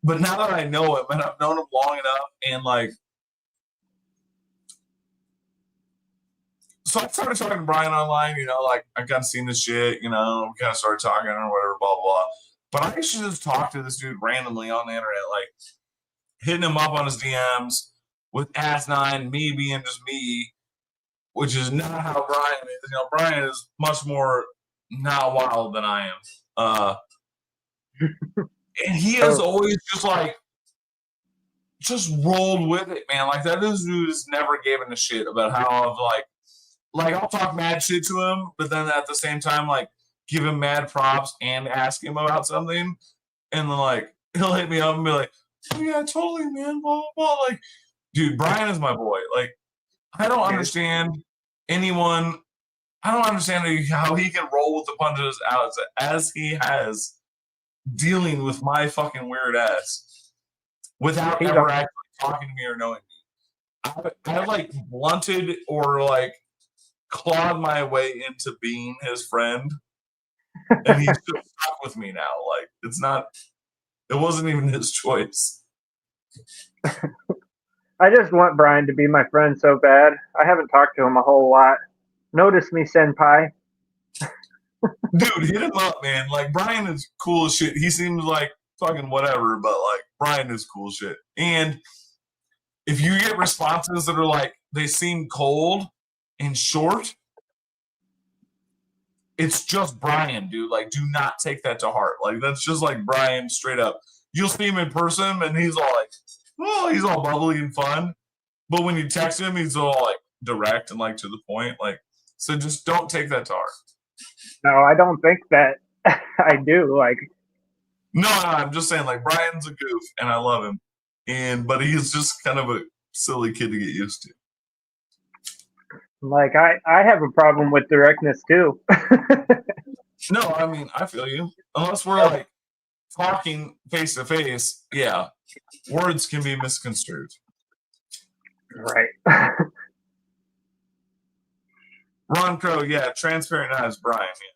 But now that I know him and I've known him long enough, and like, so I started talking to Brian online. Like I kind of seen this shit. We kind of started talking or whatever, blah blah blah. But I should just talk to this dude randomly on the internet, like hitting him up on his DMs with asinine, me being just me, which is not how Brian is. You know, Brian is much more not wild than I am. And he has always just rolled with it, man. Like that dude has never given a shit about how I've like I'll talk mad shit to him, but then at the same time, like give him mad props and ask him about something, and then like he'll hit me up and be like, "Oh yeah, totally, man." Blah blah blah. Like, dude, Brian is my boy. Like, I don't understand anyone. I don't understand how he can roll with the punches as he has, dealing with my fucking weird ass without ever actually talking to me or knowing me. I like blunted or like clawed my way into being his friend, and he's just stuck with me now. Like it wasn't even his choice. I just want Brian to be my friend so bad. I haven't talked to him a whole lot. Notice me, senpai. Dude, hit him up, man. Like Brian is cool as shit. He seems like fucking whatever, but like Brian is cool shit. And if you get responses that are like they seem cold and short, it's just Brian, dude. Like, do not take that to heart. Like, that's just like Brian straight up. You'll see him in person, and he's all like, "Oh, he's all bubbly and fun." But when you text him, he's all like direct and like to the point. Like, so just don't take that to heart. No, I don't think that I do. Like, no, I'm just saying, like, Brian's a goof, and I love him, but he's just kind of a silly kid to get used to. Like, I have a problem with directness too. No, I mean, I feel you. Unless we're like talking face to face, yeah, words can be misconstrued. Right. Ron Crow, yeah, transparent eyes, Brian. Yeah.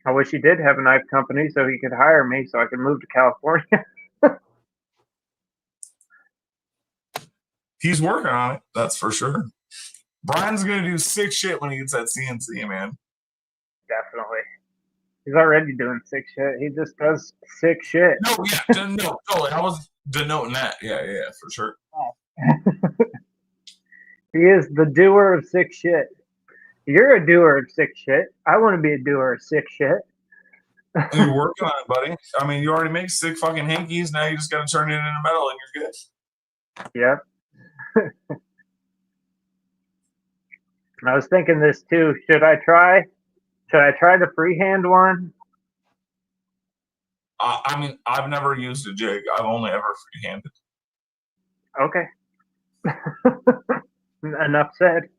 I wish he did have a knife company so he could hire me so I could move to California. He's working on it, that's for sure. Brian's gonna do sick shit when he gets that CNC, man. Definitely. He's already doing sick shit. He just does sick shit. No, yeah, no, totally. I was denoting that. Yeah, for sure. He is the doer of sick shit. You're a doer of sick shit. I want to be a doer of sick shit. You're working on it, buddy. I mean, you already make sick fucking hankies. Now you just got to turn it into metal, and you're good. Yep. I was thinking this too. Should I try the freehand one? I mean, I've never used a jig. I've only ever freehanded. Okay. Enough said.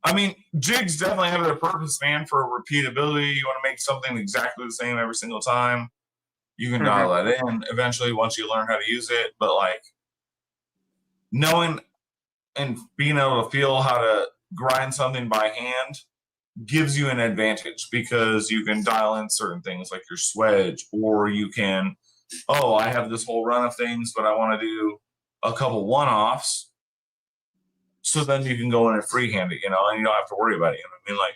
I mean, jigs definitely have their purpose, man, for repeatability. You want to make something exactly the same every single time. You can dial that in eventually once you learn how to use it. But like knowing and being able to feel how to grind something by hand gives you an advantage because you can dial in certain things like your swedge, or you can, I have this whole run of things, but I want to do a couple one-offs. So then you can go in and freehand it, and you don't have to worry about it. I mean, like,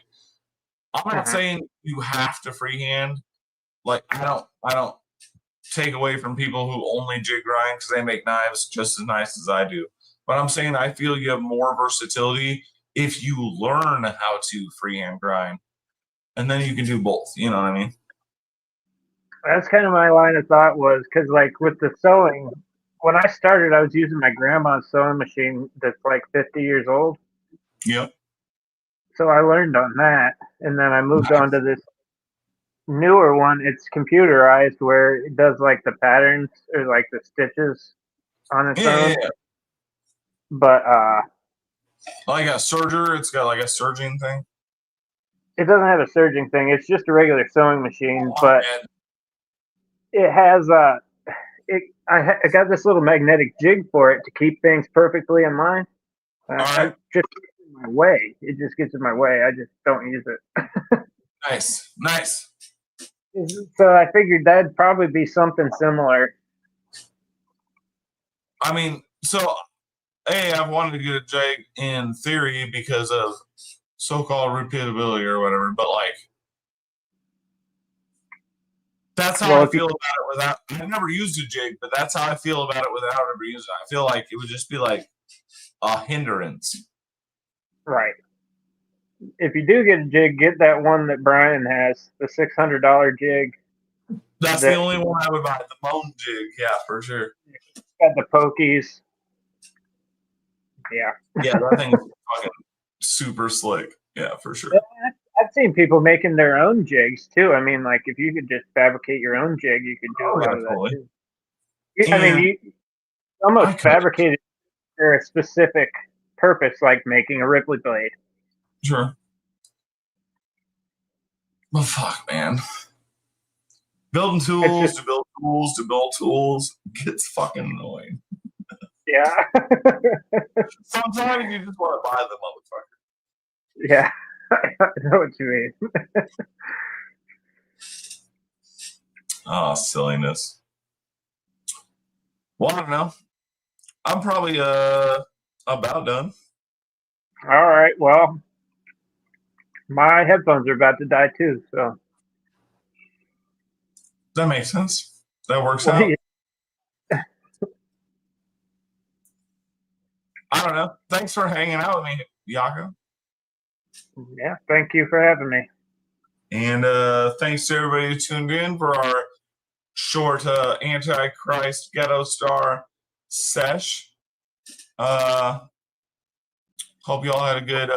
I'm not saying you have to freehand. Like, I don't take away from people who only jig grind because they make knives just as nice as I do. But I'm saying I feel you have more versatility if you learn how to freehand grind, and then you can do both. You know what I mean? That's kind of my line of thought was because, like, with the sewing, when I started, I was using my grandma's sewing machine that's like 50 years old. Yep. So I learned on that, and then I moved on to this newer one. It's computerized where it does like the patterns or like the stitches on its own. Yeah. But like a serger, it's got like a serging thing. It doesn't have a serging thing. It's just a regular sewing machine, but it has I got this little magnetic jig for it to keep things perfectly in line. It just gets in my way. It just gets in my way. I just don't use it. Nice. So I figured that'd probably be something similar. I mean, so hey, I've wanted to get a jig in theory because of so-called repeatability or whatever, but like that's how Well, I if you feel about it without. I've never used a jig, but that's how I feel about it without ever using it. I feel like it would just be like a hindrance. right, if you do get a jig, get that one that Brian has, the $600 jig That's the that only one I would buy. The moan jig, yeah, for sure. got the pokies. Yeah, Yeah, that thing's fucking super slick. Yeah, for sure. I've seen people making their own jigs too. I mean, like if you could just fabricate your own jig, you could do a Oh lot yeah, of that totally. too. I mean, And you I almost could fabricate it for a specific purpose, like making a Ripley blade. sure. Well, fuck, man. Building It's tools just, to build tools to build tools gets fucking annoying. yeah, Sometimes you just want to buy the motherfucker. yeah. I know what you mean. Oh, silliness. Well, I don't know. I'm probably about done. All right, well, my headphones are about to die too, so That makes sense. That works well, out. I don't know. Thanks for hanging out with me, Yako. yeah. Thank you for having me. And thanks to everybody who tuned in for our short Antichrist Ghetto Star sesh. Uh, hope you all had a good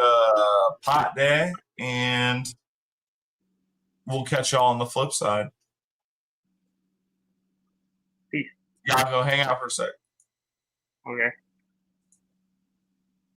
pot day, and we'll catch y'all on the flip side. Peace. Y'all go hang out for a sec. Okay.